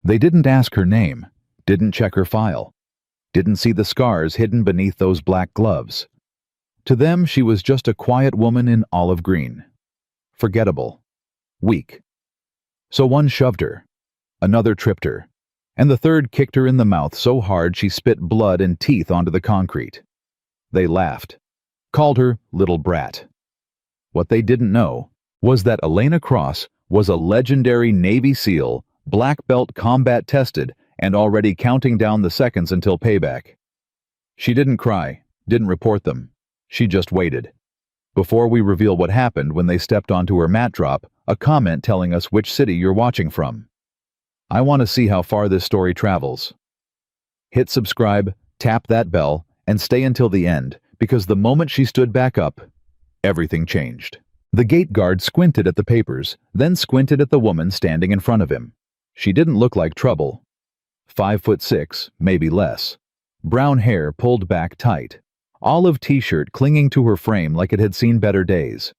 They didn't ask her name, didn't check her file, didn't see the scars hidden beneath those black gloves. To them, she was just a quiet woman in olive green. Forgettable. Weak. So one shoved her, another tripped her, and the third kicked her in the mouth so hard she spit blood and teeth onto the concrete. They laughed, called her Little Brat. What they didn't know was that Elena Cross was a legendary Navy SEAL, black belt combat tested, and already counting down the seconds until payback. She didn't cry, didn't report them. She just waited. Before we reveal what happened when they stepped onto her mat drop, a comment telling us which city you're watching from. I want to see how far this story travels. Hit subscribe, tap that bell, and stay until the end, because the moment she stood back up, everything changed. The gate guard squinted at the papers, then squinted at the woman standing in front of him. She didn't look like trouble. 5'6", maybe less. Brown hair pulled back tight. Olive t-shirt clinging to her frame like it had seen better days.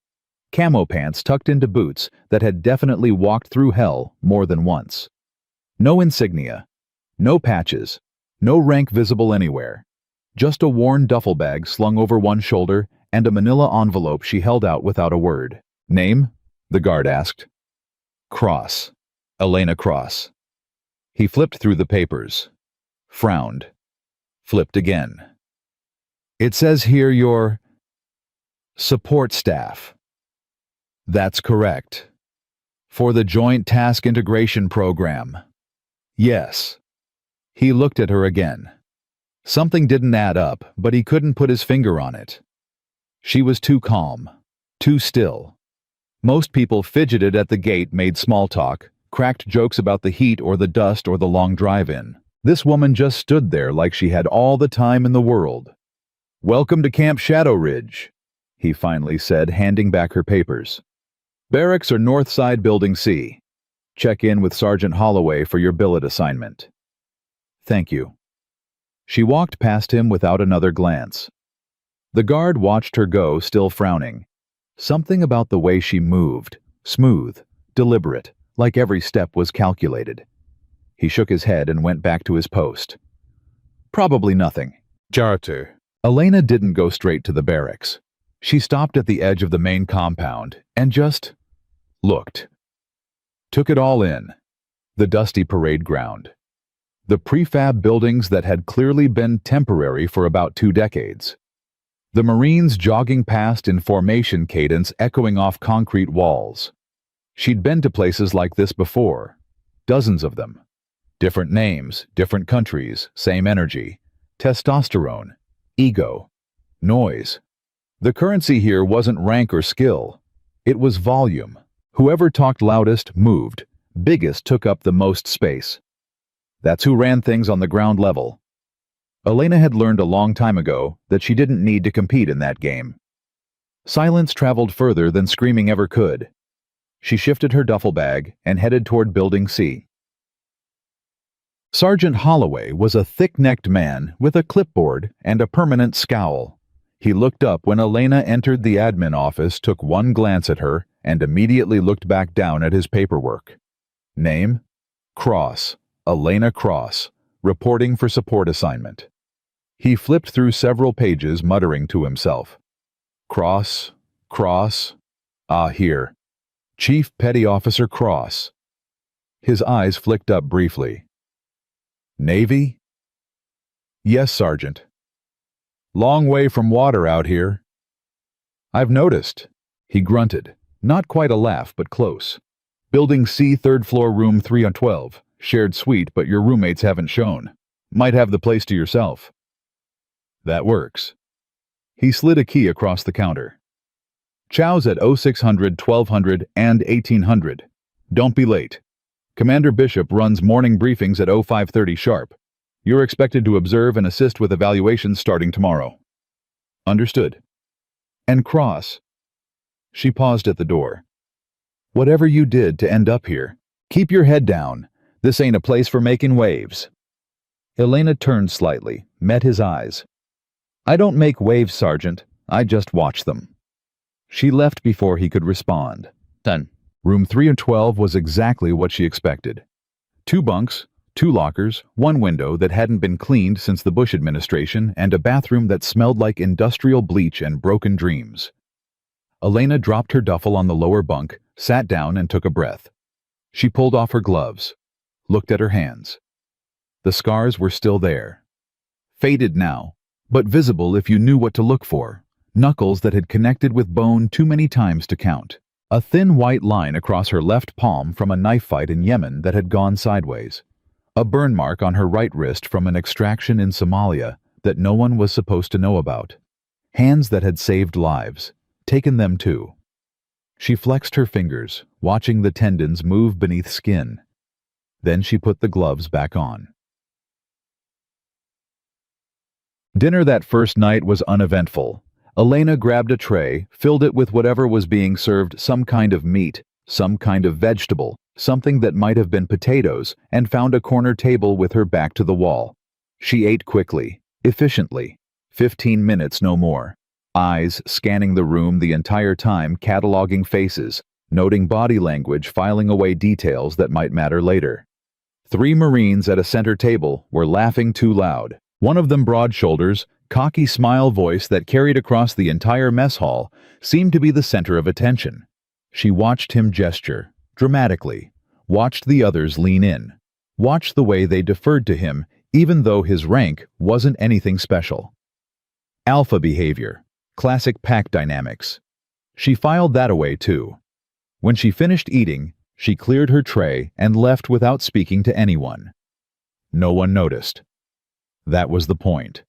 Camo pants tucked into boots that had definitely walked through hell more than once. No insignia. No patches. No rank visible anywhere. Just a worn duffel bag slung over one shoulder and a manila envelope she held out without a word. Name? The guard asked. Cross. Elena Cross. He flipped through the papers. Frowned. Flipped again. It says here you're support staff. That's correct. For the Joint Task Integration Program. Yes. He looked at her again. Something didn't add up, but he couldn't put his finger on it. She was too calm, too still. Most people fidgeted at the gate, made small talk, cracked jokes about the heat or the dust or the long drive-in. This woman just stood there like she had all the time in the world. "Welcome to Camp Shadow Ridge," he finally said, handing back her papers. "Barracks are North Side Building C. Check in with Sergeant Holloway for your billet assignment." "Thank you." She walked past him without another glance. The guard watched her go, still frowning. Something about the way she moved, smooth, deliberate, like every step was calculated. He shook his head and went back to his post. "Probably nothing." Jaratu. Elena didn't go straight to the barracks. She stopped at the edge of the main compound and just looked. Took it all in. The dusty parade ground. The prefab buildings that had clearly been temporary for about 2 decades. The Marines jogging past in formation cadence, echoing off concrete walls. She'd been to places like this before. Dozens of them. Different names, different countries, same energy. Testosterone. Ego. Noise. The currency here wasn't rank or skill. It was volume. Whoever talked loudest moved. Biggest took up the most space. That's who ran things on the ground level. Elena had learned a long time ago that she didn't need to compete in that game. Silence traveled further than screaming ever could. She shifted her duffel bag and headed toward Building C. Sergeant Holloway was a thick-necked man with a clipboard and a permanent scowl. He looked up when Elena entered the admin office, took one glance at her, and immediately looked back down at his paperwork. Name? Cross. Elena Cross. Reporting for support assignment. He flipped through several pages, muttering to himself. Cross. Cross. Ah, here. Chief Petty Officer Cross. His eyes flicked up briefly. Navy? Yes, Sergeant. Long way from water out here. I've noticed. He grunted. Not quite a laugh, but close. Building C, 3rd floor, room 312. Shared suite, but your roommates haven't shown. Might have the place to yourself. That works. He slid a key across the counter. Chow's at 0600, 1200, and 1800. Don't be late. Commander Bishop runs morning briefings at 0530 sharp. You're expected to observe and assist with evaluations starting tomorrow. Understood. And Cross. She paused at the door. Whatever you did to end up here, keep your head down. This ain't a place for making waves. Elena turned slightly, met his eyes. I don't make waves, Sergeant. I just watch them. She left before he could respond. Done. Room 312 was exactly what she expected. 2 bunks, 2 lockers, 1 window that hadn't been cleaned since the Bush administration, and a bathroom that smelled like industrial bleach and broken dreams. Elena dropped her duffel on the lower bunk, sat down and took a breath. She pulled off her gloves, looked at her hands. The scars were still there. Faded now, but visible if you knew what to look for. Knuckles that had connected with bone too many times to count. A thin white line across her left palm from a knife fight in Yemen that had gone sideways. A burn mark on her right wrist from an extraction in Somalia that no one was supposed to know about. Hands that had saved lives, taken them too. She flexed her fingers, watching the tendons move beneath skin. Then she put the gloves back on. Dinner that first night was uneventful. Elena grabbed a tray, filled it with whatever was being served, some kind of meat, some kind of vegetable, something that might have been potatoes, and found a corner table with her back to the wall. She ate quickly, efficiently. 15 minutes, no more. Eyes scanning the room the entire time, cataloging faces, noting body language, filing away details that might matter later. 3 Marines at a center table were laughing too loud. One of them, broad shoulders, cocky smile voice that carried across the entire mess hall, seemed to be the center of attention. She watched him gesture, dramatically, watched the others lean in, watched the way they deferred to him even though his rank wasn't anything special. Alpha behavior, classic pack dynamics. She filed that away too. When she finished eating, she cleared her tray and left without speaking to anyone. No one noticed. That was the point.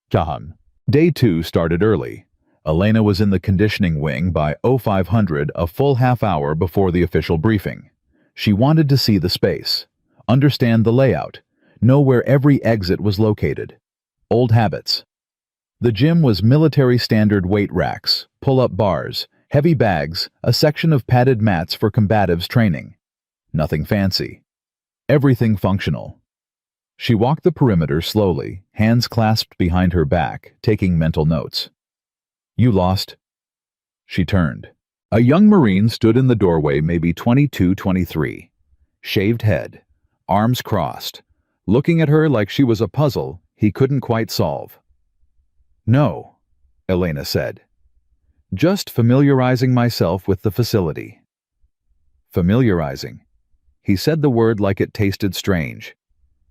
Jahan. Day 2 started early. Elena was in the conditioning wing by 0500, a full half hour before the official briefing. She wanted to see the space, understand the layout, know where every exit was located. Old habits. The gym was military standard weight racks, pull-up bars, heavy bags, a section of padded mats for combatives training. Nothing fancy. Everything functional. She walked the perimeter slowly, hands clasped behind her back, taking mental notes. You lost. She turned. A young Marine stood in the doorway, maybe 22, 23. Shaved head, arms crossed, looking at her like she was a puzzle he couldn't quite solve. No, Elena said. Just familiarizing myself with the facility. Familiarizing. He said the word like it tasted strange.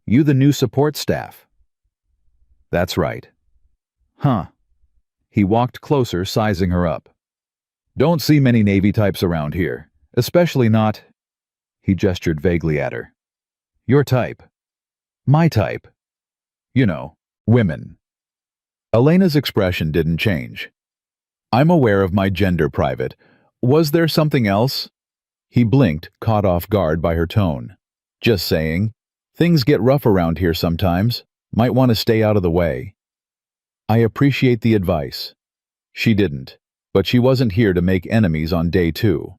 You the new support staff? That's right. Huh. He walked closer, sizing her up. Don't see many Navy types around here, especially not... He gestured vaguely at her. Your type. My type. You know, women. Elena's expression didn't change. I'm aware of my gender, Private. Was there something else? He blinked, caught off guard by her tone. Just saying. Things get rough around here sometimes. Might want to stay out of the way. I appreciate the advice. She didn't, but she wasn't here to make enemies on day 2.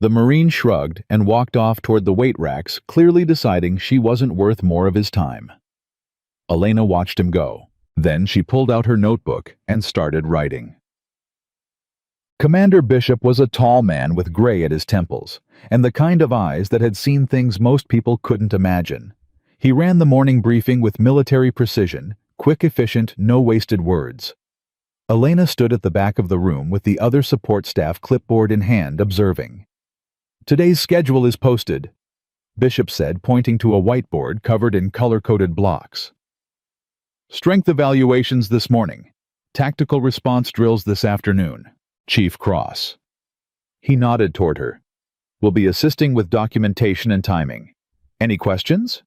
The Marine shrugged and walked off toward the weight racks, clearly deciding she wasn't worth more of his time. Elena watched him go. Then she pulled out her notebook and started writing. Commander Bishop was a tall man with gray at his temples, and the kind of eyes that had seen things most people couldn't imagine. He ran the morning briefing with military precision, quick, efficient, no wasted words. Elena stood at the back of the room with the other support staff, clipboard in hand, observing. Today's schedule is posted, Bishop said, pointing to a whiteboard covered in color-coded blocks. Strength evaluations this morning. Tactical response drills this afternoon. Chief Cross. He nodded toward her. We'll be assisting with documentation and timing. Any questions?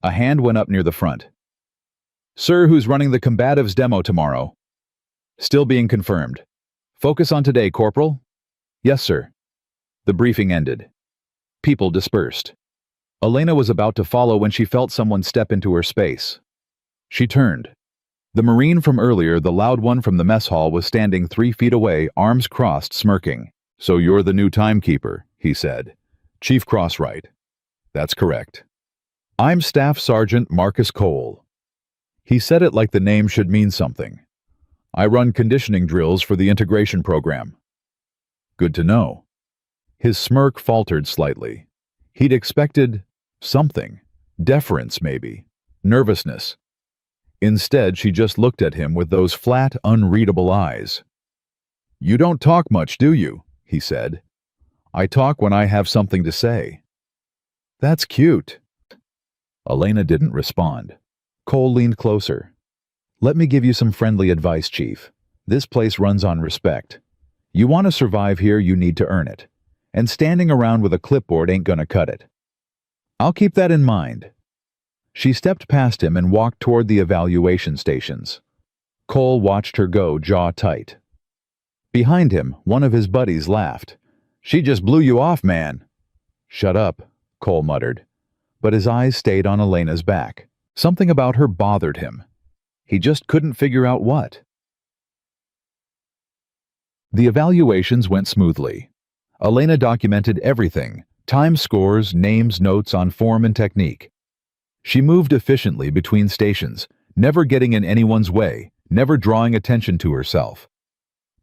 A hand went up near the front. Sir, who's running the combatives demo tomorrow? Still being confirmed. Focus on today, Corporal. Yes, sir. The briefing ended. People dispersed. Elena was about to follow when she felt someone step into her space. She turned. The Marine from earlier, the loud one from the mess hall, was standing 3 feet away, arms crossed, smirking. So you're the new timekeeper, he said. Chief Crossright. That's correct. I'm Staff Sergeant Marcus Cole. He said it like the name should mean something. I run conditioning drills for the integration program. Good to know. His smirk faltered slightly. He'd expected something. Deference, maybe. Nervousness. Instead, she just looked at him with those flat, unreadable eyes. "You don't talk much, do you?" he said. "I talk when I have something to say." "That's cute." Elena didn't respond. Cole leaned closer. "Let me give you some friendly advice, Chief. This place runs on respect. You want to survive here, you need to earn it. And standing around with a clipboard ain't gonna cut it. I'll keep that in mind." She stepped past him and walked toward the evaluation stations. Cole watched her go, jaw tight. Behind him, one of his buddies laughed. "She just blew you off, man." "Shut up," Cole muttered. But his eyes stayed on Elena's back. Something about her bothered him. He just couldn't figure out what. The evaluations went smoothly. Elena documented everything: time scores, names, notes on form and technique. She moved efficiently between stations, never getting in anyone's way, never drawing attention to herself.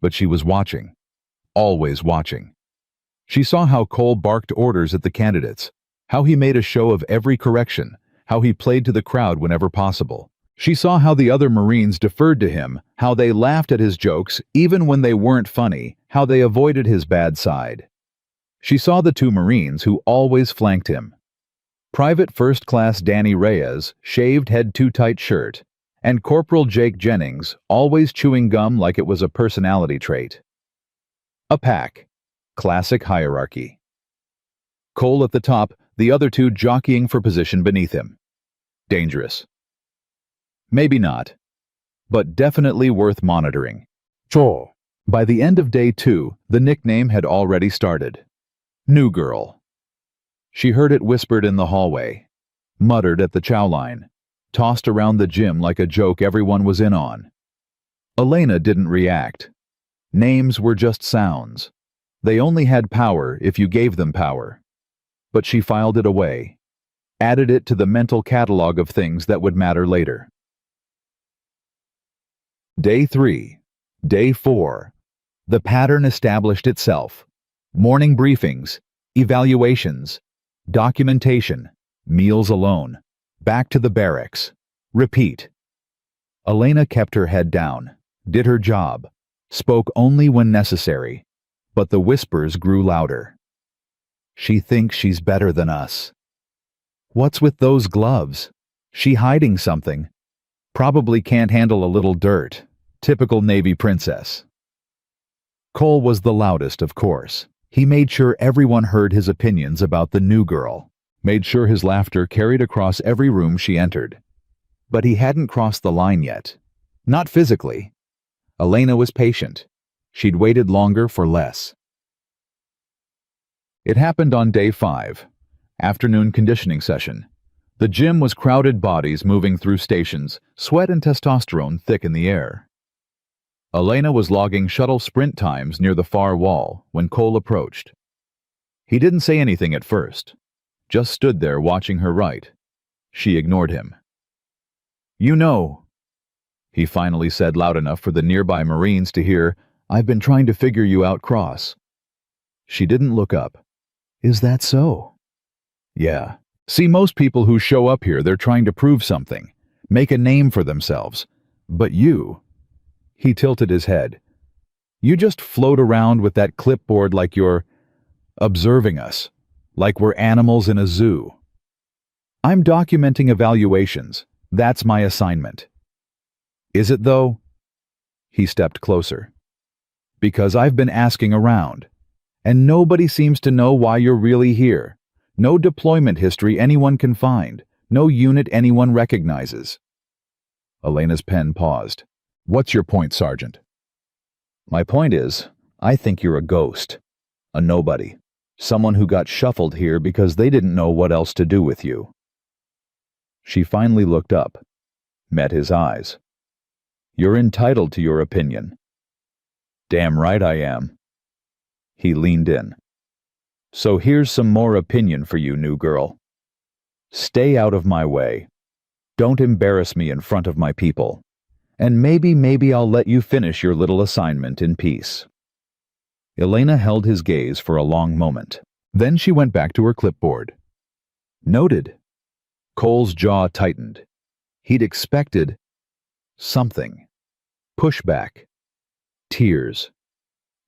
But she was watching. Always watching. She saw how Cole barked orders at the candidates, how he made a show of every correction, how he played to the crowd whenever possible. She saw how the other Marines deferred to him, how they laughed at his jokes even when they weren't funny, how they avoided his bad side. She saw the two Marines who always flanked him. Private First Class Danny Reyes, shaved head too tight shirt, and Corporal Jake Jennings, always chewing gum like it was a personality trait. A pack. Classic hierarchy. Cole at the top, the other two jockeying for position beneath him. Dangerous. Maybe not, but definitely worth monitoring. Cho. By the end of day 2, the nickname had already started. New Girl. She heard it whispered in the hallway, muttered at the chow line, tossed around the gym like a joke everyone was in on. Elena didn't react. Names were just sounds. They only had power if you gave them power. But she filed it away, added it to the mental catalog of things that would matter later. Day 3. Day 4. The pattern established itself. Morning briefings, evaluations, documentation, meals alone, back to the barracks. Repeat. Elena kept her head down, did her job, spoke only when necessary, but the whispers grew louder. She thinks she's better than us. What's with those gloves? She hiding something? Probably can't handle a little dirt. Typical Navy princess. Cole was the loudest, of course. He made sure everyone heard his opinions about the new girl, made sure his laughter carried across every room she entered. But he hadn't crossed the line yet. Not physically. Elena was patient. She'd waited longer for less. It happened on day 5, afternoon conditioning session. The gym was crowded bodies moving through stations, sweat and testosterone thick in the air. Elena was logging shuttle sprint times near the far wall when Cole approached. He didn't say anything at first, just stood there watching her write. She ignored him. "You know," he finally said loud enough for the nearby Marines to hear, "I've been trying to figure you out, Cross." She didn't look up. "Is that so?" "Yeah. See, most people who show up here, they're trying to prove something, make a name for themselves. But you..." He tilted his head. "You just float around with that clipboard like you're observing us, like we're animals in a zoo. I'm documenting evaluations. That's my assignment." "Is it, though?" He stepped closer. "Because I've been asking around, and nobody seems to know why you're really here. No deployment history anyone can find, no unit anyone recognizes." Elena's pen paused. "What's your point, Sergeant?" "My point is, I think you're a ghost. A nobody. Someone who got shuffled here because they didn't know what else to do with you." She finally looked up, met his eyes. "You're entitled to your opinion." "Damn right I am." He leaned in. "So here's some more opinion for you, new girl. Stay out of my way. Don't embarrass me in front of my people. And maybe I'll let you finish your little assignment in peace." Elena held his gaze for a long moment. Then she went back to her clipboard. Noted. Cole's jaw tightened. He'd expected something. Pushback. Tears.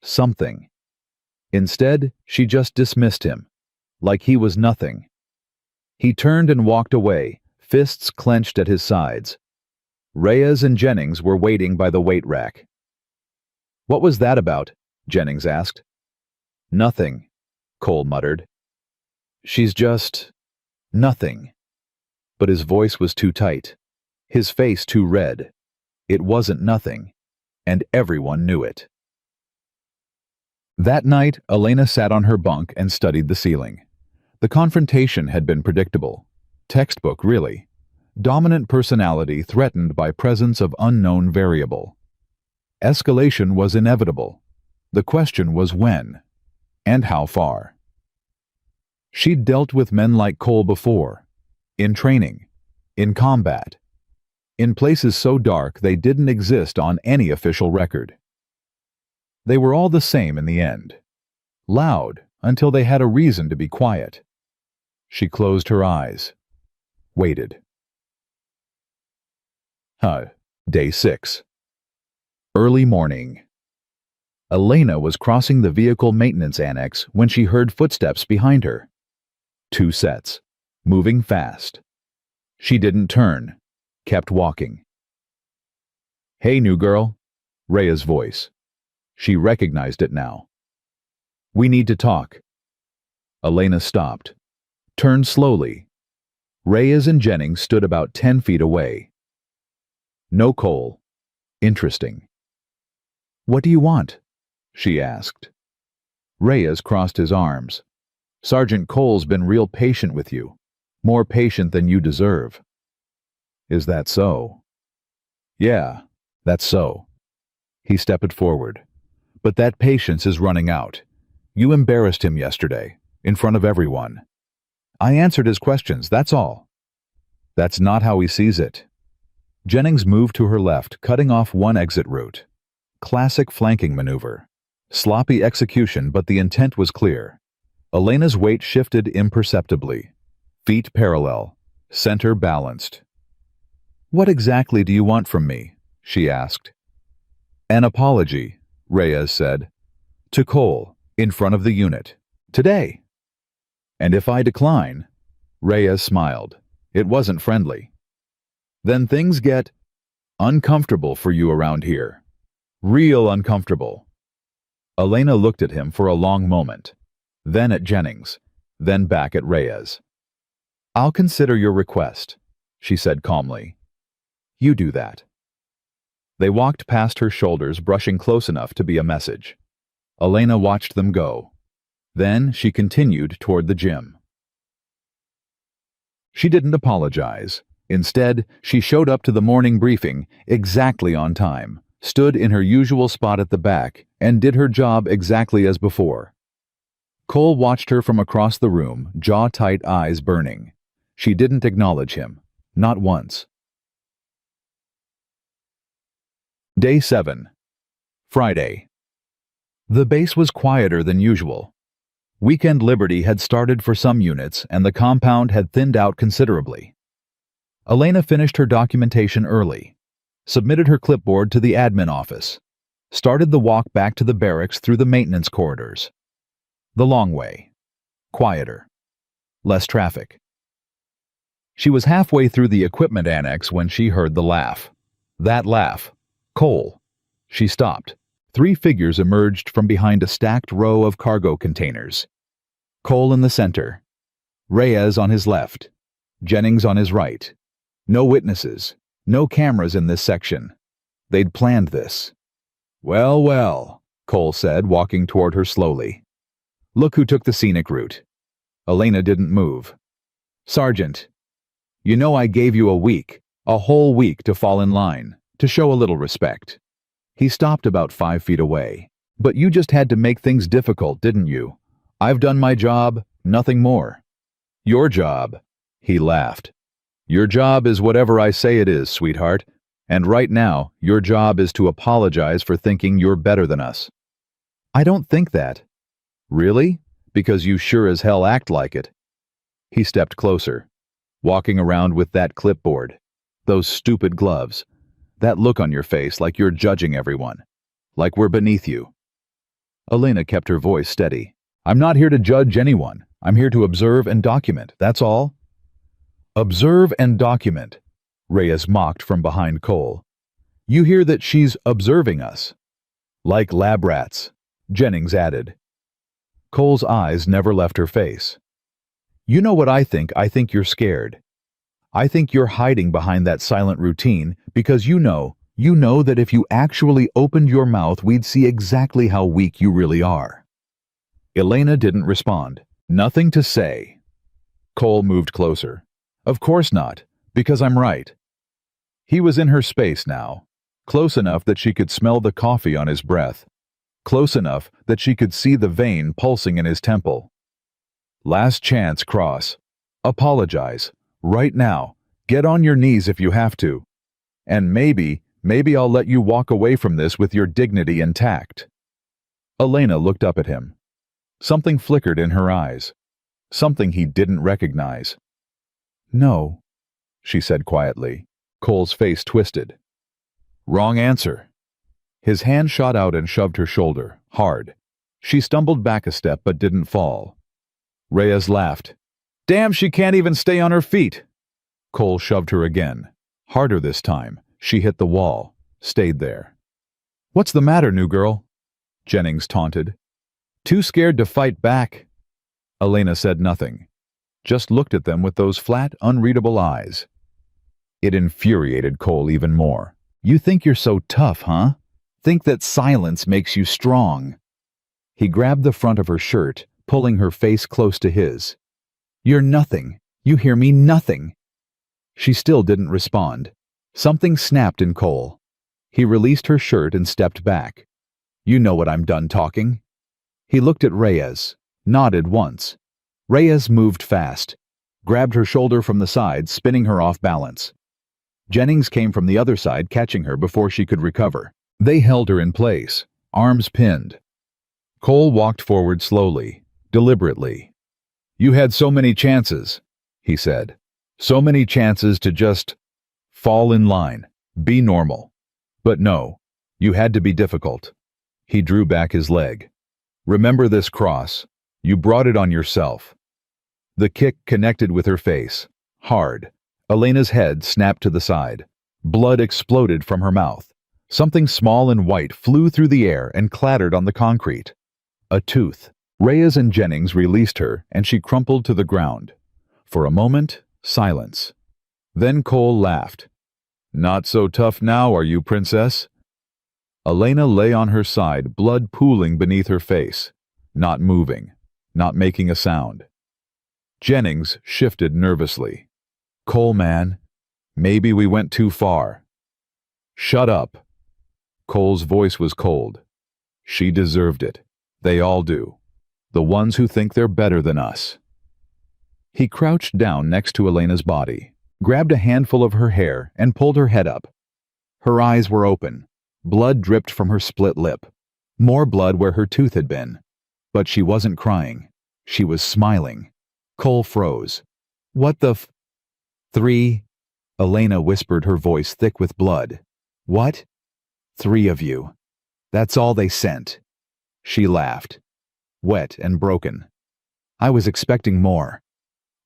Something. Instead, she just dismissed him, like he was nothing. He turned and walked away, fists clenched at his sides. Reyes and Jennings were waiting by the weight rack. "What was that about?" Jennings asked. "Nothing," Cole muttered. "She's just nothing." But his voice was too tight, his face too red. It wasn't nothing, and everyone knew it. That night, Elena sat on her bunk and studied the ceiling. The confrontation had been predictable. Textbook, really. Dominant personality threatened by presence of unknown variable. Escalation was inevitable. The question was when, and how far. She'd dealt with men like Cole before, in training, in combat, in places so dark they didn't exist on any official record. They were all the same in the end. Loud until they had a reason to be quiet. She closed her eyes. Waited. Day 6. Early morning. Elena was crossing the vehicle maintenance annex when she heard footsteps behind her. 2 sets, moving fast. She didn't turn, kept walking. "Hey, new girl," Rhea's voice. She recognized it now. "We need to talk." Elena stopped, turned slowly. Reyes and Jennings stood about 10 feet away. No Cole. Interesting. "What do you want?" she asked. Reyes crossed his arms. "Sergeant Cole's been real patient with you. More patient than you deserve." "Is that so?" "Yeah, that's so." He stepped forward. "But that patience is running out. You embarrassed him yesterday, in front of everyone. I answered his questions, that's all." "That's not how he sees it." Jennings moved to her left, cutting off one exit route. Classic flanking maneuver. Sloppy execution, but the intent was clear. Elena's weight shifted imperceptibly. Feet parallel, center balanced. "What exactly do you want from me?" she asked. "An apology," Reyes said. "To Cole, in front of the unit. Today." "And if I decline?" Reyes smiled. It wasn't friendly. "Then things get uncomfortable for you around here. Real uncomfortable." Elena looked at him for a long moment, then at Jennings, then back at Reyes. "I'll consider your request," she said calmly. "You do that." They walked past her shoulders, brushing close enough to be a message. Elena watched them go. Then she continued toward the gym. She didn't apologize. Instead, she showed up to the morning briefing exactly on time, stood in her usual spot at the back, and did her job exactly as before. Cole watched her from across the room, jaw-tight eyes burning. She didn't acknowledge him, not once. Day 7. Friday. The base was quieter than usual. Weekend liberty had started for some units, and the compound had thinned out considerably. Elena finished her documentation early, submitted her clipboard to the admin office, started the walk back to the barracks through the maintenance corridors. The long way. Quieter. Less traffic. She was halfway through the equipment annex when she heard the laugh. That laugh. Cole. She stopped. 3 figures emerged from behind a stacked row of cargo containers. Cole in the center. Reyes on his left. Jennings on his right. No witnesses. No cameras in this section. They'd planned this. "Well, well," Cole said, walking toward her slowly. "Look who took the scenic route." Elena didn't move. "Sergeant, you know I gave you a whole week to fall in line, to show a little respect." He stopped about 5 feet away. "But you just had to make things difficult, didn't you? I've done my job, nothing more." "Your job," he laughed. "Your job is whatever I say it is, sweetheart. And right now, your job is to apologize for thinking you're better than us." "I don't think that." "Really? Because you sure as hell act like it." He stepped closer, walking around with that clipboard, those stupid gloves, that look on your face like you're judging everyone, like we're beneath you. Elena kept her voice steady. I'm not here to judge anyone. I'm here to observe and document, that's all. Observe and document, Reyes mocked from behind Cole. You hear that she's observing us. Like lab rats, Jennings added. Cole's eyes never left her face. You know what I think? I think you're scared. I think you're hiding behind that silent routine because you know that if you actually opened your mouth, we'd see exactly how weak you really are. Elena didn't respond. Nothing to say. Cole moved closer. Of course not, because I'm right. He was in her space now, close enough that she could smell the coffee on his breath, close enough that she could see the vein pulsing in his temple. Last chance, Cross. Apologize. Right now. Get on your knees if you have to. And maybe I'll let you walk away from this with your dignity intact. Elena looked up at him. Something flickered in her eyes. Something he didn't recognize. No, she said quietly. Cole's face twisted. Wrong answer. His hand shot out and shoved her shoulder, hard. She stumbled back a step but didn't fall. Reyes laughed. Damn, she can't even stay on her feet. Cole shoved her again. Harder this time. She hit the wall, stayed there. What's the matter, new girl? Jennings taunted. Too scared to fight back. Elena said nothing, just looked at them with those flat, unreadable eyes. It infuriated Cole even more. You think you're so tough, huh? Think that silence makes you strong. He grabbed the front of her shirt, pulling her face close to his. You're nothing. You hear me? Nothing. She still didn't respond. Something snapped in Cole. He released her shirt and stepped back. You know what I'm done talking. He looked at Reyes, nodded once. Reyes moved fast, grabbed her shoulder from the side, spinning her off balance. Jennings came from the other side, catching her before she could recover. They held her in place, arms pinned. Cole walked forward slowly, deliberately. You had so many chances, he said. So many chances to just fall in line, be normal. But no, you had to be difficult. He drew back his leg. Remember this, Cross. You brought it on yourself. The kick connected with her face, hard. Elena's head snapped to the side. Blood exploded from her mouth. Something small and white flew through the air and clattered on the concrete. A tooth. Reyes and Jennings released her, and she crumpled to the ground. For a moment, silence. Then Cole laughed. Not so tough now, are you, princess? Elena lay on her side, blood pooling beneath her face, not moving, not making a sound. Jennings shifted nervously. Cole, man, maybe we went too far. Shut up. Cole's voice was cold. She deserved it. They all do. The ones who think they're better than us. He crouched down next to Elena's body, grabbed a handful of her hair, and pulled her head up. Her eyes were open. Blood dripped from her split lip. More blood where her tooth had been. But she wasn't crying. She was smiling. Cole froze. What the f... 3? Elena whispered, her voice thick with blood. What? 3 of you. That's all they sent. She laughed. Wet and broken. I was expecting more.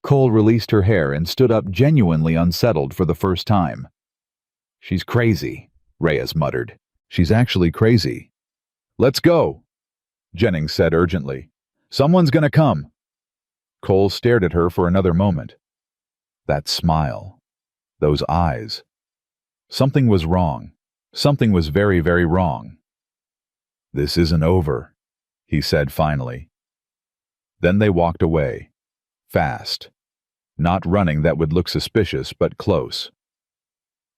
Cole released her hair and stood up, genuinely unsettled for the first time. She's crazy, Reyes muttered. She's actually crazy. Let's go, Jennings said urgently. Someone's gonna come. Cole stared at her for another moment. That smile. Those eyes. Something was wrong. Something was very, very wrong. This isn't over, he said finally. Then they walked away. Fast. Not running that would look suspicious, but close.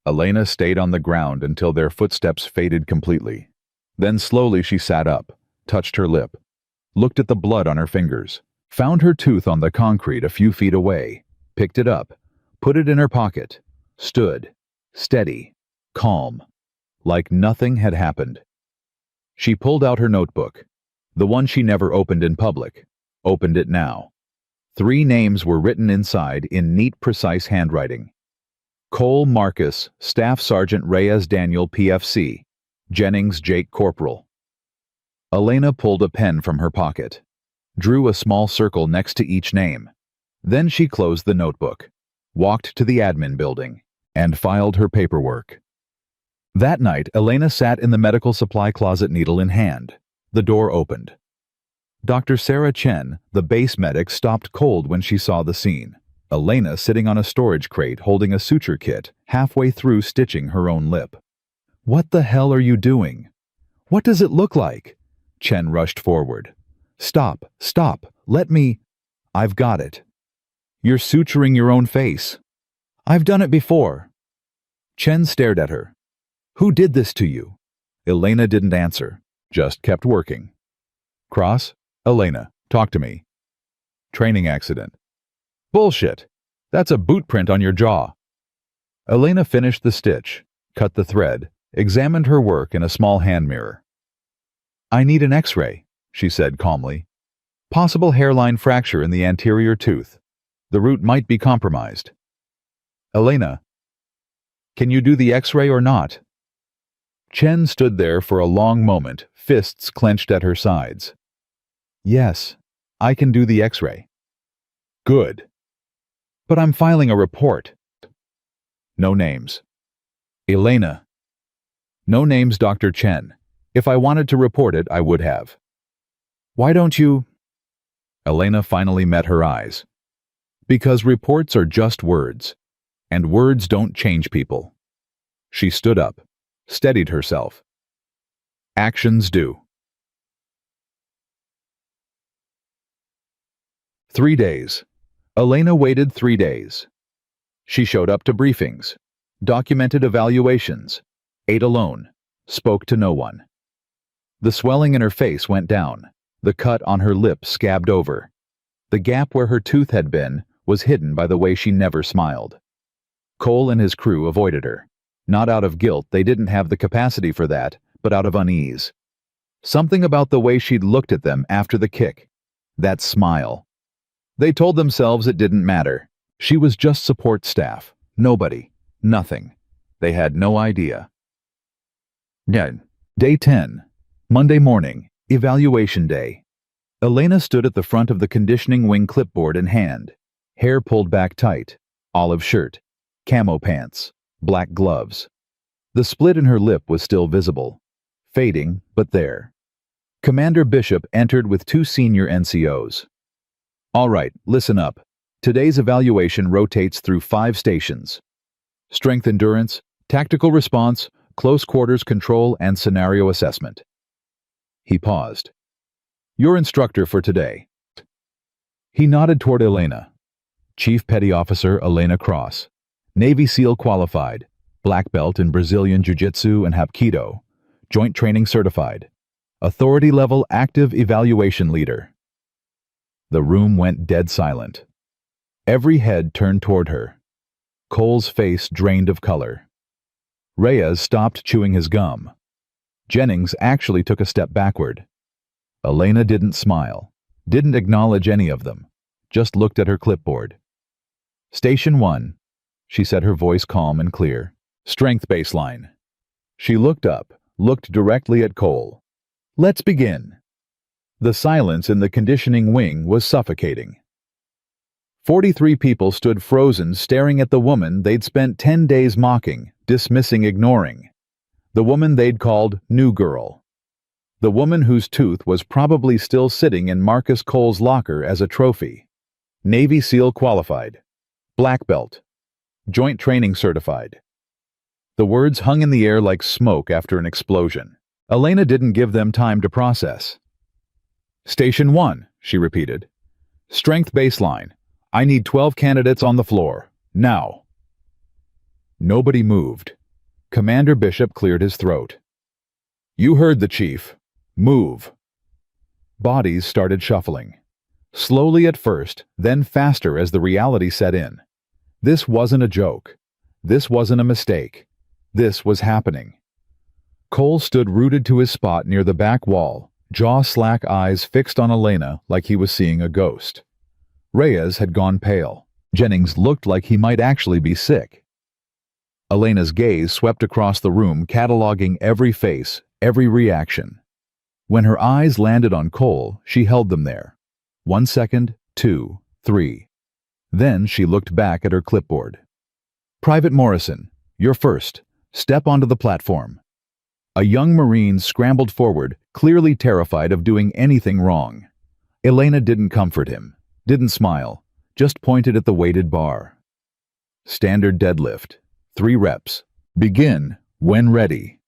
Elena stayed on the ground until their footsteps faded completely. Then slowly she sat up, touched her lip, looked at the blood on her fingers, found her tooth on the concrete a few feet away, picked it up, put it in her pocket, stood, steady, calm, like nothing had happened. She pulled out her notebook, the one she never opened in public, opened it now. 3 names were written inside in neat, precise handwriting. Cole Marcus, Staff Sergeant Reyes Daniel PFC, Jennings Jake Corporal. Elena pulled a pen from her pocket, drew a small circle next to each name. Then she closed the notebook, walked to the admin building, and filed her paperwork. That night, Elena sat in the medical supply closet, needle in hand. The door opened. Dr. Sarah Chen, the base medic, stopped cold when she saw the scene. Elena sitting on a storage crate holding a suture kit, halfway through stitching her own lip. "What the hell are you doing? What does it look like?" Chen rushed forward. Stop, let me. I've got it." "You're suturing your own face." "I've done it before." Chen stared at her. "Who did this to you?" Elena didn't answer, just kept working. "Cross? Elena, talk to me." "Training accident." "Bullshit. That's a boot print on your jaw." Elena finished the stitch, cut the thread, examined her work in a small hand mirror. "I need an X-ray," she said calmly. "Possible hairline fracture in the anterior tooth. The root might be compromised." "Elena, can you do the X-ray or not?" Chen stood there for a long moment, fists clenched at her sides. "Yes, I can do the X-ray." "Good." "But I'm filing a report." "No names." "Elena." "No names, Dr. Chen. If I wanted to report it, I would have." "Why don't you—" Elena finally met her eyes. "Because reports are just words, and words don't change people." She stood up, steadied herself. Actions do. 3 days. Elena waited 3 days. She showed up to briefings, documented evaluations, ate alone, spoke to no one. The swelling in her face went down, the cut on her lip scabbed over. The gap where her tooth had been was hidden by the way she never smiled. Cole and his crew avoided her. Not out of guilt, they didn't have the capacity for that, but out of unease. Something about the way she'd looked at them after the kick. That smile. They told themselves it didn't matter. She was just support staff. Nobody. Nothing. They had no idea. Day 10. Monday morning. Evaluation day. Elena stood at the front of the conditioning wing, clipboard in hand. Hair pulled back tight. Olive shirt. Camo pants. Black gloves. The split in her lip was still visible. Fading, but there. Commander Bishop entered with 2 senior NCOs. "All right, listen up. Today's evaluation rotates through 5 stations. Strength endurance, tactical response, close quarters control, and scenario assessment." He paused. "Your instructor for today." He nodded toward Elena. Chief Petty Officer Elena Cross. Navy SEAL qualified. Black belt in Brazilian Jiu-Jitsu and Hapkido. Joint training certified. Authority level active evaluation leader. The room went dead silent. Every head turned toward her. Cole's face drained of color. Reyes stopped chewing his gum. Jennings actually took a step backward. Elena didn't smile, didn't acknowledge any of them, just looked at her clipboard. "Station 1, she said, her voice calm and clear. "Strength baseline." She looked up, looked directly at Cole. "Let's begin." The silence in the conditioning wing was suffocating. 43 people stood frozen, staring at the woman they'd spent 10 days mocking, dismissing, ignoring. The woman they'd called New Girl. The woman whose tooth was probably still sitting in Marcus Cole's locker as a trophy. Navy SEAL qualified. Black belt. Joint training certified. The words hung in the air like smoke after an explosion. Elena didn't give them time to process. "Station 1, she repeated. "Strength baseline. I need 12 candidates on the floor. Now." Nobody moved. Commander Bishop cleared his throat. "You heard the chief. Move." Bodies started shuffling. Slowly at first, then faster as the reality set in. This wasn't a joke. This wasn't a mistake. This was happening. Cole stood rooted to his spot near the back wall, jaw slack, eyes fixed on Elena like he was seeing a ghost. Reyes had gone pale. Jennings looked like he might actually be sick. Elena's gaze swept across the room, cataloging every face, every reaction. When her eyes landed on Cole, she held them there. 1 second, 2, 3. Then she looked back at her clipboard. "Private Morrison, you're first. Step onto the platform." A young Marine scrambled forward, clearly terrified of doing anything wrong. Elena didn't comfort him, didn't smile, just pointed at the weighted bar. "Standard deadlift. 3 reps. Begin when ready."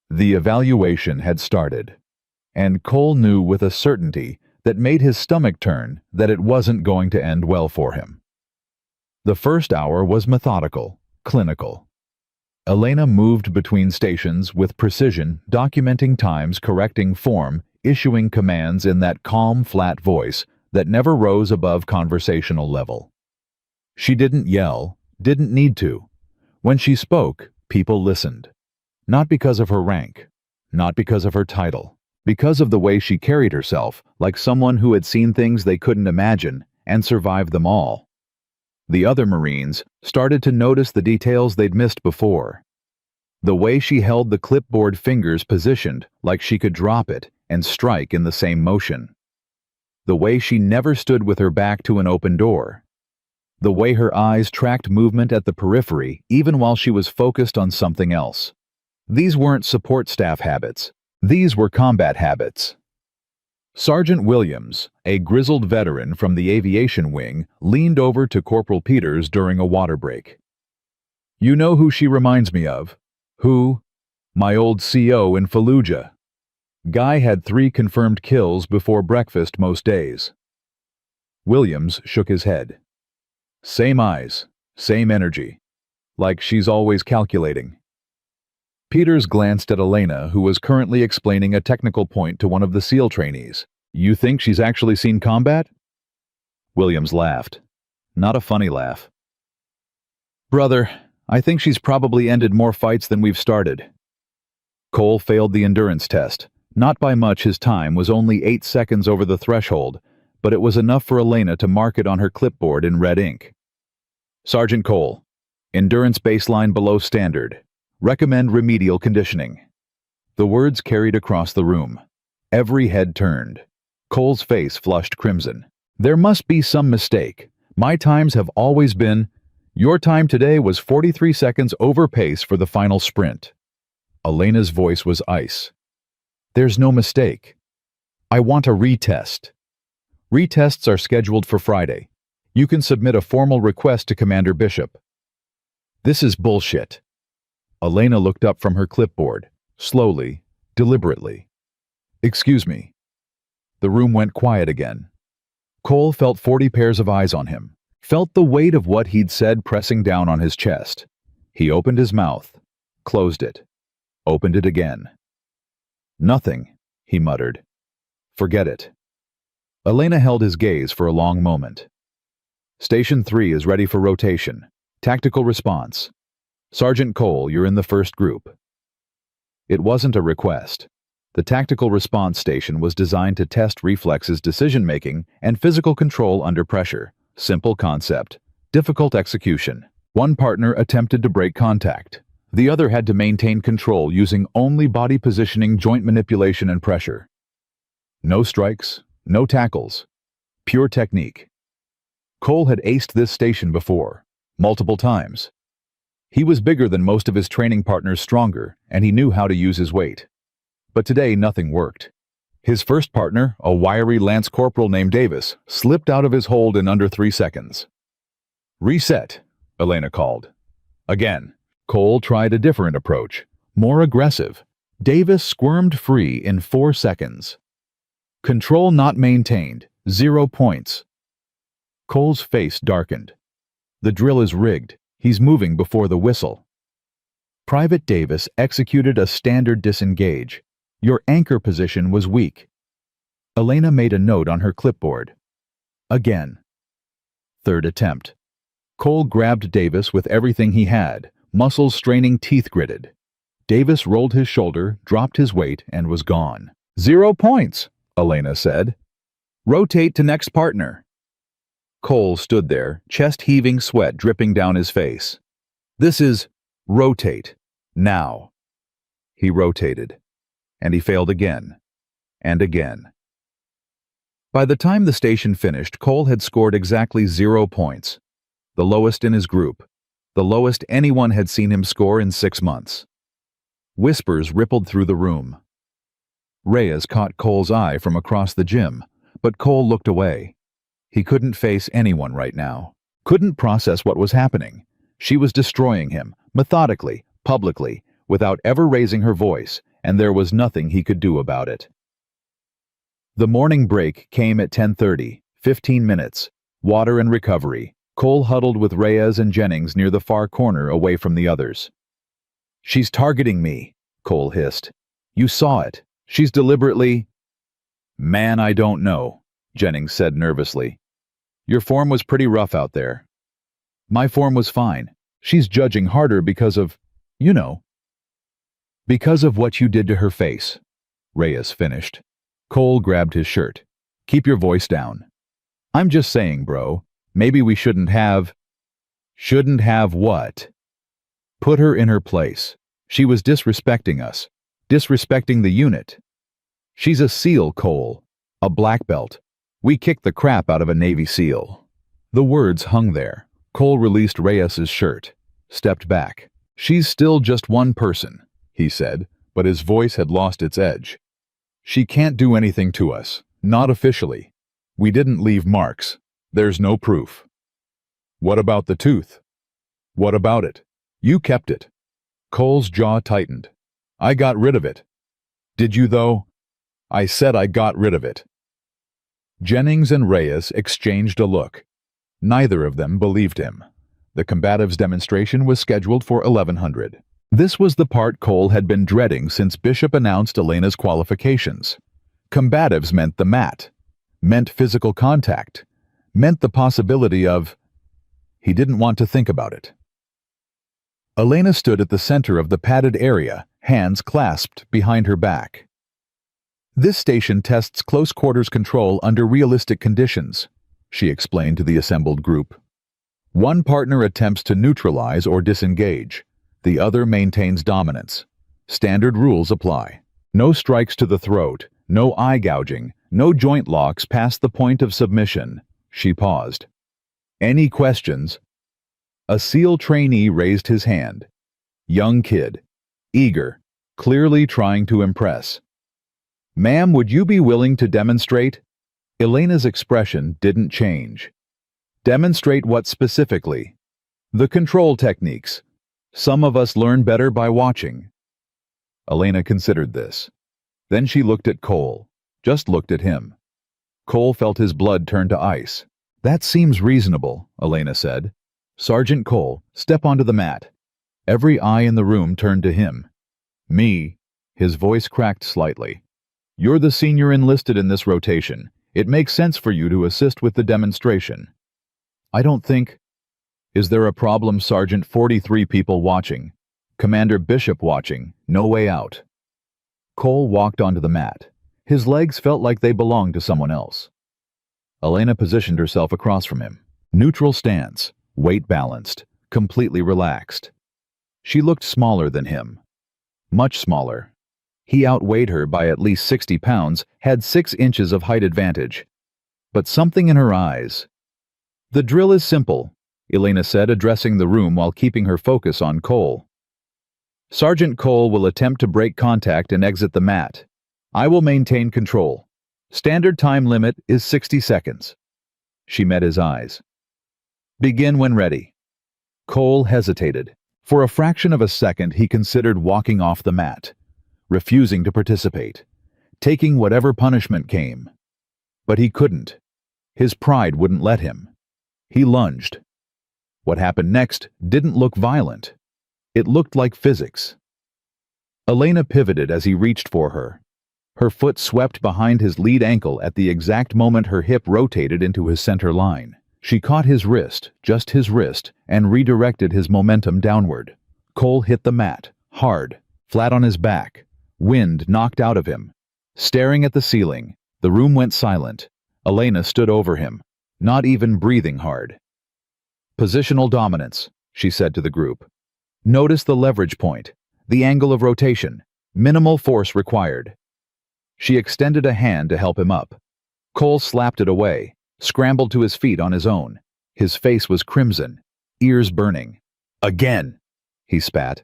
The evaluation had started, and Cole knew with a certainty that made his stomach turn that it wasn't going to end well for him. The first hour was methodical, clinical. Elena moved between stations with precision, documenting times, correcting form, issuing commands in that calm, flat voice that never rose above conversational level. She didn't yell, didn't need to. When she spoke, people listened. Not because of her rank, not because of her title, because of the way she carried herself, like someone who had seen things they couldn't imagine and survived them all. The other Marines started to notice the details they'd missed before. The way she held the clipboard fingers positioned like she could drop it and strike in the same motion. The way she never stood with her back to an open door. The way her eyes tracked movement at the periphery even while she was focused on something else. These weren't support staff habits. These were combat habits. Sergeant Williams, a grizzled veteran from the aviation wing, leaned over to Corporal Peters during a water break. "You know who she reminds me of?" "Who?" "My old CO in Fallujah. Guy had 3 confirmed kills before breakfast most days." Williams shook his head. "Same eyes, same energy. Like she's always calculating." Peters glanced at Elena, who was currently explaining a technical point to one of the SEAL trainees. "You think she's actually seen combat?" Williams laughed. Not a funny laugh. "Brother, I think she's probably ended more fights than we've started." Cole failed the endurance test. Not by much. His time was only 8 seconds over the threshold, but it was enough for Elena to mark it on her clipboard in red ink. "Sergeant Cole, endurance baseline below standard. Recommend remedial conditioning." The words carried across the room. Every head turned. Cole's face flushed crimson. "There must be some mistake. My times have always been—" "Your time today was 43 seconds over pace for the final sprint." Elena's voice was ice. "There's no mistake. I want a retest. Retests are scheduled for Friday. You can submit a formal request to Commander Bishop." "This is bullshit." Elena looked up from her clipboard, slowly, deliberately. "Excuse me." The room went quiet again. Cole felt 40 pairs of eyes on him, felt the weight of what he'd said pressing down on his chest. He opened his mouth, closed it, opened it again. "Nothing," he muttered. "Forget it." Elena held his gaze for a long moment. "Station 3 is ready for rotation. Tactical response. Sergeant Cole, you're in the first group." It wasn't a request. The tactical response station was designed to test reflexes, decision-making, and physical control under pressure. Simple concept, difficult execution. One partner attempted to break contact. The other had to maintain control using only body positioning, joint manipulation, and pressure. No strikes, no tackles. Pure technique. Cole had aced this station before, multiple times. He was bigger than most of his training partners, stronger, and he knew how to use his weight. But today nothing worked. His first partner, a wiry lance corporal named Davis, slipped out of his hold in under 3 seconds. "Reset," Elena called. Again, Cole tried a different approach, more aggressive. Davis squirmed free in 4 seconds. "Control not maintained, 0 points." Cole's face darkened. The drill is rigged. He's moving before the whistle. Private Davis executed a standard disengage. Your anchor position was weak. Elena made a note on her clipboard. Again. Third attempt. Cole grabbed Davis with everything he had, muscles straining, teeth gritted. Davis rolled his shoulder, dropped his weight, and was gone. 0 points, Elena said. "Rotate to next partner." Cole stood there, chest heaving, sweat dripping down his face. This is rotate. Now. He rotated. And he failed again. And again. By the time the station finished, Cole had scored exactly 0 points. The lowest in his group. The lowest anyone had seen him score in 6 months. Whispers rippled through the room. Reyes caught Cole's eye from across the gym, but Cole looked away. He couldn't face anyone right now. Couldn't process what was happening. She was destroying him, methodically, publicly, without ever raising her voice, and there was nothing he could do about it. The morning break came at 10:30, 15 minutes. Water and recovery. Cole huddled with Reyes and Jennings near the far corner away from the others. "She's targeting me," Cole hissed. "You saw it. She's deliberately—" "Man, I don't know," Jennings said nervously. "Your form was pretty rough out there." "My form was fine. She's judging harder because of, you know." "Because of what you did to her face," Reyes finished. Cole grabbed his shirt. "Keep your voice down." "I'm just saying, bro. Maybe we shouldn't have—" "Shouldn't have what?" "Put her in her place. She was disrespecting us. Disrespecting the unit. She's a SEAL, Cole. A black belt. We kicked the crap out of a Navy SEAL." The words hung there. Cole released Reyes's shirt, stepped back. "She's still just one person," he said, but his voice had lost its edge. "She can't do anything to us. Not officially. We didn't leave marks. There's no proof." "What about the tooth?" "What about it? You kept it." Cole's jaw tightened. "I got rid of it." "Did you, though?" "I said I got rid of it." Jennings and Reyes exchanged a look. Neither of them believed him. The combatives' demonstration was scheduled for 1100. This was the part Cole had been dreading since Bishop announced Elena's qualifications. Combatives meant the mat, meant physical contact, meant the possibility of— He didn't want to think about it. Elena stood at the center of the padded area, hands clasped behind her back. "This station tests close-quarters control under realistic conditions," she explained to the assembled group. "One partner attempts to neutralize or disengage. The other maintains dominance. Standard rules apply. No strikes to the throat, no eye gouging, no joint locks past the point of submission." She paused. "Any questions?" A SEAL trainee raised his hand. Young kid. Eager. Clearly trying to impress. "Ma'am, would you be willing to demonstrate?" Elena's expression didn't change. "Demonstrate what specifically?" "The control techniques. Some of us learn better by watching." Elena considered this. Then she looked at Cole. Just looked at him. Cole felt his blood turn to ice. "That seems reasonable," Elena said. "Sergeant Cole, step onto the mat." Every eye in the room turned to him. "Me?" His voice cracked slightly. "You're the senior enlisted in this rotation. It makes sense for you to assist with the demonstration." "I don't think—" "Is there a problem, Sergeant? 43 people watching. Commander Bishop watching. No way out." Cole walked onto the mat. His legs felt like they belonged to someone else. Elena positioned herself across from him. Neutral stance, weight balanced, completely relaxed. She looked smaller than him. Much smaller. He outweighed her by at least 60 pounds, had 6 inches of height advantage. But something in her eyes. "The drill is simple," Elena said, addressing the room while keeping her focus on Cole. "Sergeant Cole will attempt to break contact and exit the mat. I will maintain control. Standard time limit is 60 seconds. She met his eyes. "Begin when ready." Cole hesitated. For a fraction of a second he considered walking off the mat, refusing to participate, taking whatever punishment came. But he couldn't. His pride wouldn't let him. He lunged. What happened next didn't look violent. It looked like physics. Elena pivoted as he reached for her. Her foot swept behind his lead ankle at the exact moment her hip rotated into his center line. She caught his wrist, just his wrist, and redirected his momentum downward. Cole hit the mat, hard, flat on his back. Wind knocked out of him. Staring at the ceiling, the room went silent. Elena stood over him. not even breathing hard. Positional dominance, she said to the group. Notice the leverage point, the angle of rotation, minimal force required. She extended a hand to help him up. Cole slapped it away, scrambled to his feet on his own. His face was crimson, ears burning. Again, he spat.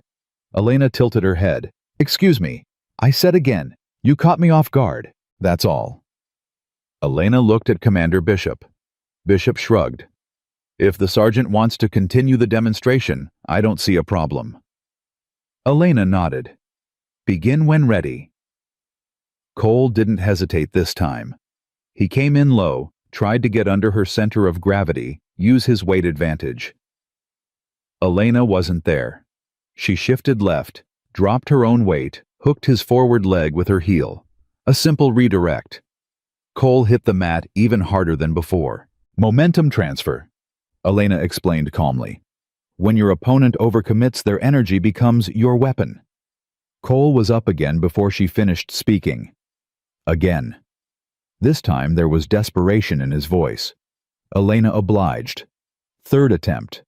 Elena tilted her head. Excuse me, I said again. You caught me off guard, that's all. Elena looked at Commander Bishop. Bishop shrugged. If the sergeant wants to continue the demonstration, I don't see a problem. Elena nodded. Begin when ready. Cole didn't hesitate this time. He came in low, tried to get under her center of gravity, use his weight advantage. Elena wasn't there. She shifted left, dropped her own weight, hooked his forward leg with her heel. A simple redirect. Cole hit the mat even harder than before. Momentum transfer, Elena explained calmly. When your opponent overcommits, their energy becomes your weapon. Cole was up again before she finished speaking. Again. This time there was desperation in his voice. Elena obliged. Third attempt.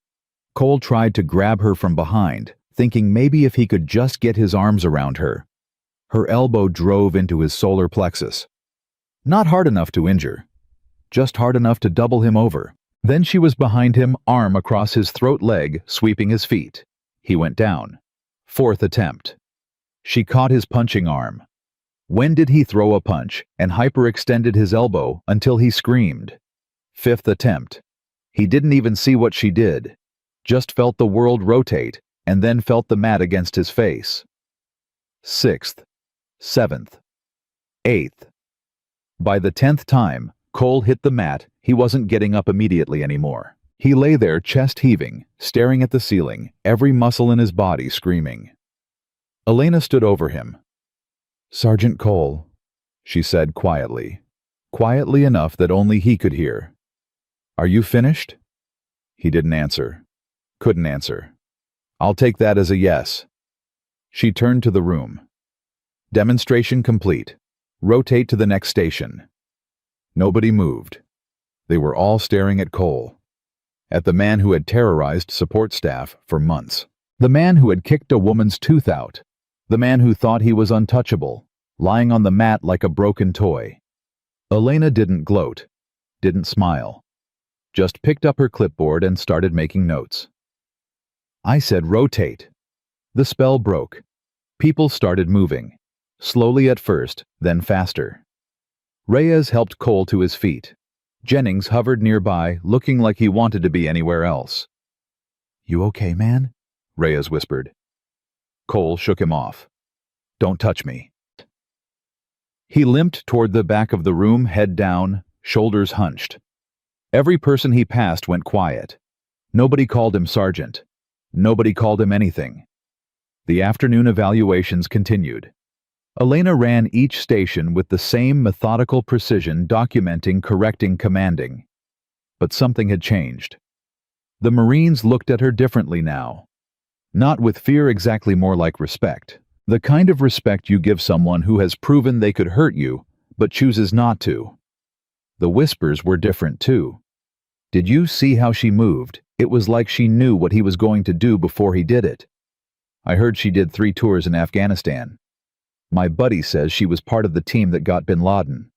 Cole tried to grab her from behind, thinking maybe if he could just get his arms around her. Her elbow drove into his solar plexus. Not hard enough to injure, just hard enough to double him over. Then she was behind him, arm across his throat leg, sweeping his feet. He went down. Fourth attempt. She caught his punching arm. When did he throw a punch and hyperextended his elbow until he screamed? Fifth attempt. He didn't even see what she did, just felt the world rotate and then felt the mat against his face. Sixth. Seventh. Eighth. By the 10th time, Cole hit the mat. He wasn't getting up immediately anymore. He lay there, chest heaving, staring at the ceiling, every muscle in his body screaming. Elena stood over him. Sergeant Cole, she said quietly enough that only he could hear. Are you finished? He didn't answer. Couldn't answer. I'll take that as a yes. She turned to the room. Demonstration complete. Rotate to the next station. Nobody moved. They were all staring at Cole. At the man who had terrorized support staff for months. The man who had kicked a woman's tooth out. The man who thought he was untouchable, lying on the mat like a broken toy. Elena didn't gloat, didn't smile. Just picked up her clipboard and started making notes. I said rotate. The spell broke. People started moving. Slowly at first, then faster. Reyes helped Cole to his feet. Jennings hovered nearby, looking like he wanted to be anywhere else. You okay, man? Reyes whispered. Cole shook him off. Don't touch me. He limped toward the back of the room, head down, shoulders hunched. Every person he passed went quiet. Nobody called him sergeant. Nobody called him anything. The afternoon evaluations continued. Elena ran each station with the same methodical precision, documenting, correcting, commanding. But something had changed. The Marines looked at her differently now. Not with fear, exactly, more like respect. The kind of respect you give someone who has proven they could hurt you, but chooses not to. The whispers were different too. Did you see how she moved? It was like she knew what he was going to do before he did it. I heard she did 3 tours in Afghanistan. My buddy says she was part of the team that got bin Laden.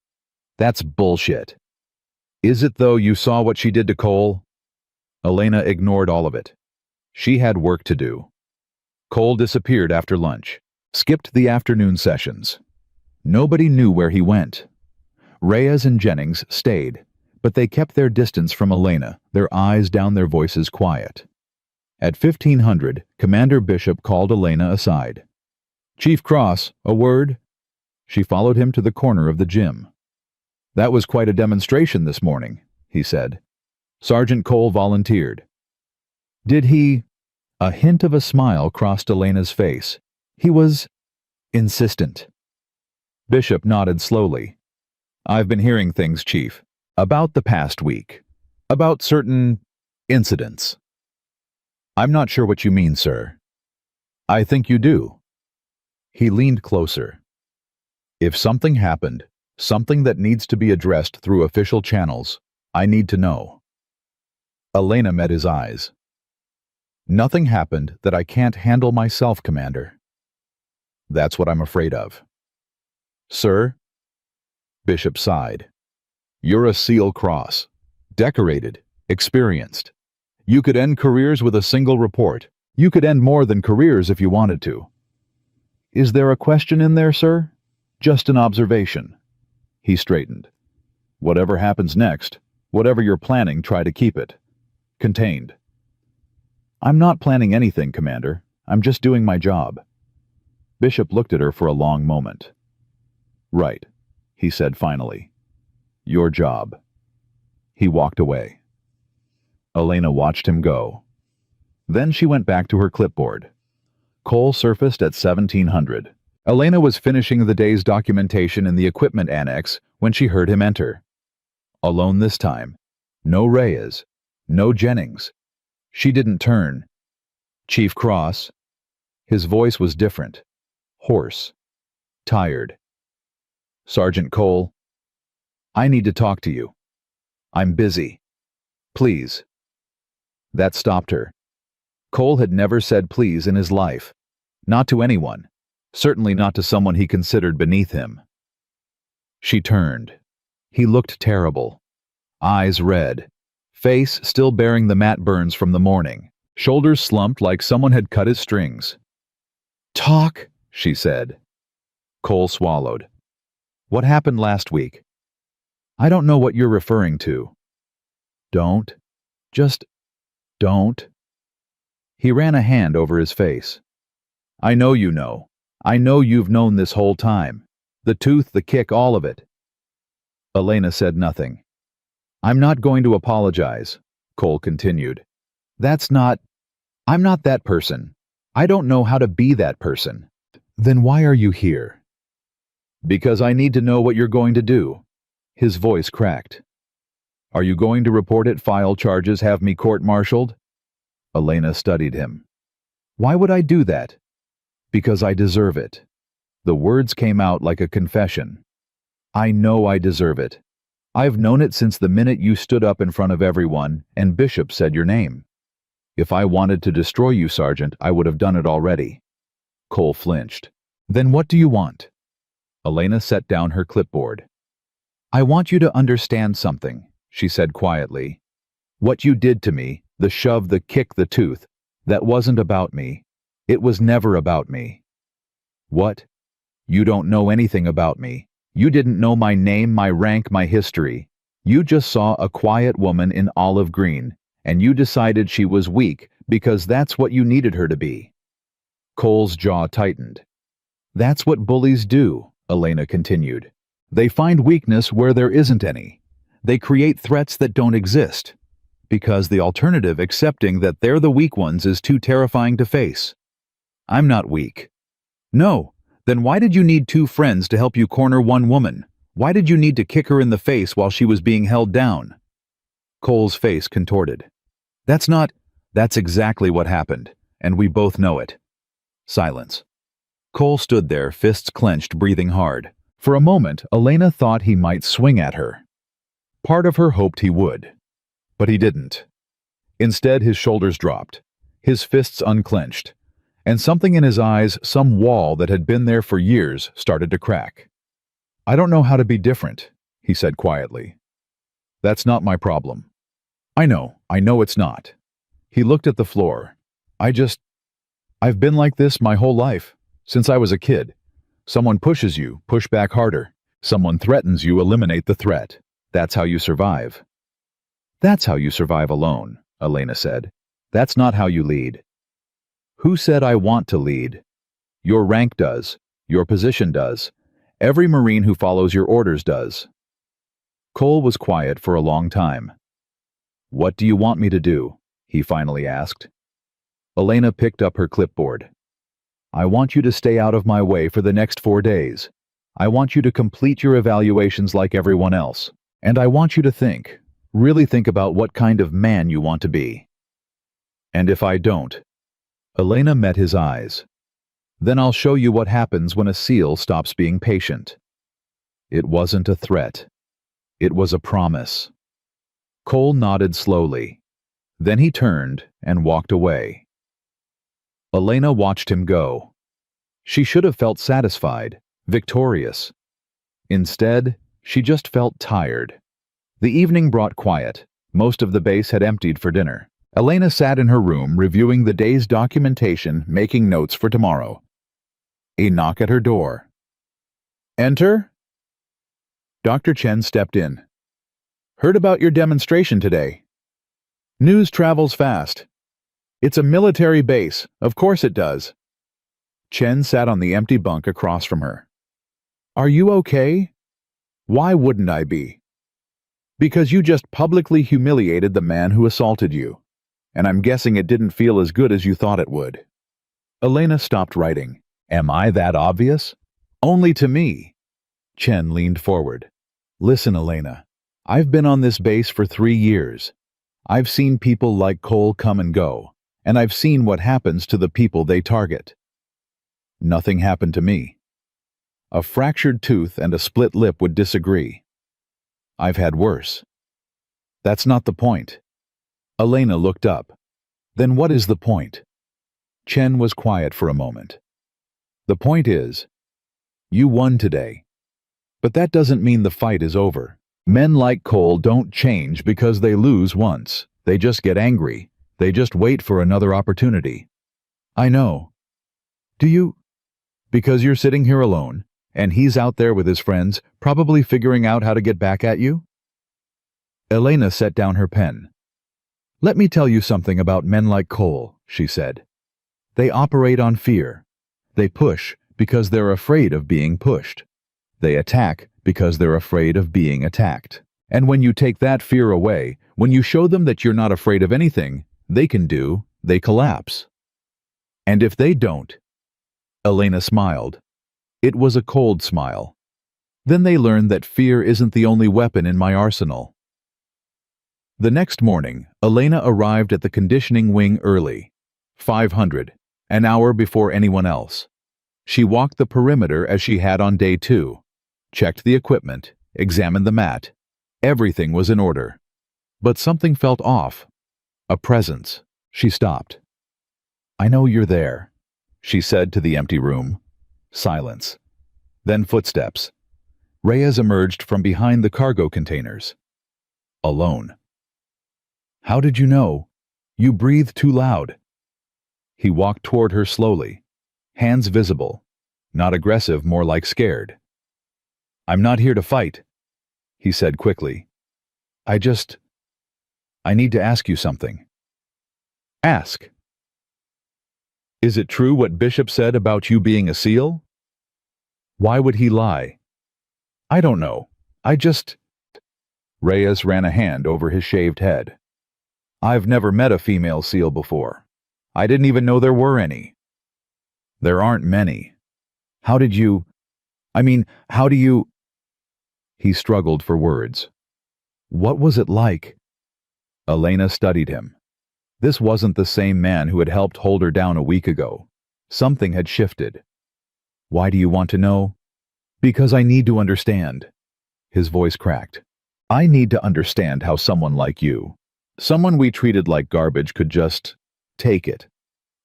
That's bullshit. Is it though? You saw what she did to Cole? Elena ignored all of it. She had work to do. Cole disappeared after lunch, skipped the afternoon sessions. Nobody knew where he went. Reyes and Jennings stayed, but they kept their distance from Elena, their eyes down, their voices quiet. At 1500, Commander Bishop called Elena aside. Chief Cross, a word? She followed him to the corner of the gym. That was quite a demonstration this morning, he said. Sergeant Cole volunteered. Did he? A hint of a smile crossed Elena's face. He was insistent. Bishop nodded slowly. I've been hearing things, Chief, about the past week, about certain incidents. I'm not sure what you mean, sir. I think you do. He leaned closer. If something happened, something that needs to be addressed through official channels, I need to know. Elena met his eyes. Nothing happened that I can't handle myself, Commander. That's what I'm afraid of. Sir? Bishop sighed. You're a SEAL Cross. Decorated, experienced. You could end careers with a single report. You could end more than careers if you wanted to. Is there a question in there, sir? Just an observation. He straightened. Whatever happens next, whatever you're planning, try to keep it contained. I'm not planning anything, Commander. I'm just doing my job. Bishop looked at her for a long moment. Right, he said finally. Your job. He walked away. Elena watched him go. Then she went back to her clipboard. Cole surfaced at 1700. Elena was finishing the day's documentation in the equipment annex when she heard him enter. Alone this time. No Reyes. No Jennings. She didn't turn. Chief Cross. His voice was different. Hoarse. Tired. Sergeant Cole. I need to talk to you. I'm busy. Please. That stopped her. Cole had never said please in his life. Not to anyone. Certainly not to someone he considered beneath him. She turned. He looked terrible. Eyes red. Face still bearing the matte burns from the morning. Shoulders slumped like someone had cut his strings. Talk, she said. Cole swallowed. What happened last week? I don't know what you're referring to. Don't. Just don't. He ran a hand over his face. I know you know. I know you've known this whole time. The tooth, the kick, all of it. Elena said nothing. I'm not going to apologize, Cole continued. I'm not that person. I don't know how to be that person. Then why are you here? Because I need to know what you're going to do. His voice cracked. Are you going to report it, file charges, have me court-martialed? Elena studied him. Why would I do that? Because I deserve it. The words came out like a confession. I know I deserve it. I've known it since the minute you stood up in front of everyone and Bishop said your name. If I wanted to destroy you, Sergeant, I would have done it already. Cole flinched. Then what do you want? Elena set down her clipboard. I want you to understand something, she said quietly. What you did to me, the shove, the kick, the tooth, that wasn't about me. It was never about me. What? You don't know anything about me. You didn't know my name, my rank, my history. You just saw a quiet woman in olive green, and you decided she was weak because that's what you needed her to be. Cole's jaw tightened. That's what bullies do, Elena continued. They find weakness where there isn't any. They create threats that don't exist. Because the alternative, accepting that they're the weak ones, is too terrifying to face. I'm not weak. No. Then why did you need two friends to help you corner one woman? Why did you need to kick her in the face while she was being held down? Cole's face contorted. That's exactly what happened, and we both know it. Silence. Cole stood there, fists clenched, breathing hard. For a moment, Elena thought he might swing at her. Part of her hoped he would. But he didn't. Instead, his shoulders dropped, his fists unclenched, and something in his eyes, some wall that had been there for years, started to crack. I don't know how to be different, he said quietly. That's not my problem. I know it's not. He looked at the floor. I've been like this my whole life, since I was a kid. Someone pushes you, push back harder. Someone threatens you, eliminate the threat. That's how you survive. That's how you survive alone, Elena said. That's not how you lead. Who said I want to lead? Your rank does. Your position does. Every Marine who follows your orders does. Cole was quiet for a long time. What do you want me to do? He finally asked. Elena picked up her clipboard. I want you to stay out of my way for the next 4 days. I want you to complete your evaluations like everyone else. And I want you to think, really think about what kind of man you want to be. And if I don't? Elena met his eyes. Then I'll show you what happens when a SEAL stops being patient. It wasn't a threat. It was a promise. Cole nodded slowly. Then he turned and walked away. Elena watched him go. She should have felt satisfied, victorious. Instead, she just felt tired. The evening brought quiet. Most of the base had emptied for dinner. Elena sat in her room reviewing the day's documentation, making notes for tomorrow. A knock at her door. "Enter?" Dr. Chen stepped in. "Heard about your demonstration today." "News travels fast. It's a military base, of course it does." Chen sat on the empty bunk across from her. "Are you okay?" "Why wouldn't I be?" "Because you just publicly humiliated the man who assaulted you. And I'm guessing it didn't feel as good as you thought it would." Elena stopped writing. "Am I that obvious?" "Only to me." Chen leaned forward. "Listen, Elena. I've been on this base for 3 years. I've seen people like Cole come and go, and I've seen what happens to the people they target. Nothing happened to me. A fractured tooth and a split lip would disagree. I've had worse. That's not the point." Elena looked up. "Then what is the point?" Chen was quiet for a moment. "The point is, you won today. But that doesn't mean the fight is over. Men like Cole don't change because they lose once. They just get angry. They just wait for another opportunity." "I know. Do you?" "Because you're sitting here alone, and he's out there with his friends, probably figuring out how to get back at you?" Elena set down her pen. "Let me tell you something about men like Cole," she said. "They operate on fear. They push because they're afraid of being pushed. They attack because they're afraid of being attacked. And when you take that fear away, when you show them that you're not afraid of anything they collapse. And if they don't—" Elena smiled. It was a cold smile. "Then they learn that fear isn't the only weapon in my arsenal." The next morning, Elena arrived at the conditioning wing early. 500, an hour before anyone else. She walked the perimeter as she had on day 2, checked the equipment, examined the mat. Everything was in order. But something felt off. A presence. She stopped. "I know you're there," she said to the empty room. Silence. Then footsteps. Reyes emerged from behind the cargo containers. Alone. "How did you know? You breathed too loud." He walked toward her slowly, hands visible, not aggressive, more like scared. "I'm not here to fight," he said quickly. I need to ask you something." "Ask." "Is it true what Bishop said about you being a SEAL?" "Why would he lie?" "I don't know. Reyes ran a hand over his shaved head. "I've never met a female SEAL before. I didn't even know there were any." "There aren't many. How do you—" He struggled for words. "What was it like?" Elena studied him. This wasn't the same man who had helped hold her down a week ago. Something had shifted. "Why do you want to know?" "Because I need to understand." His voice cracked. "I need to understand how someone like you, someone we treated like garbage, could just take it,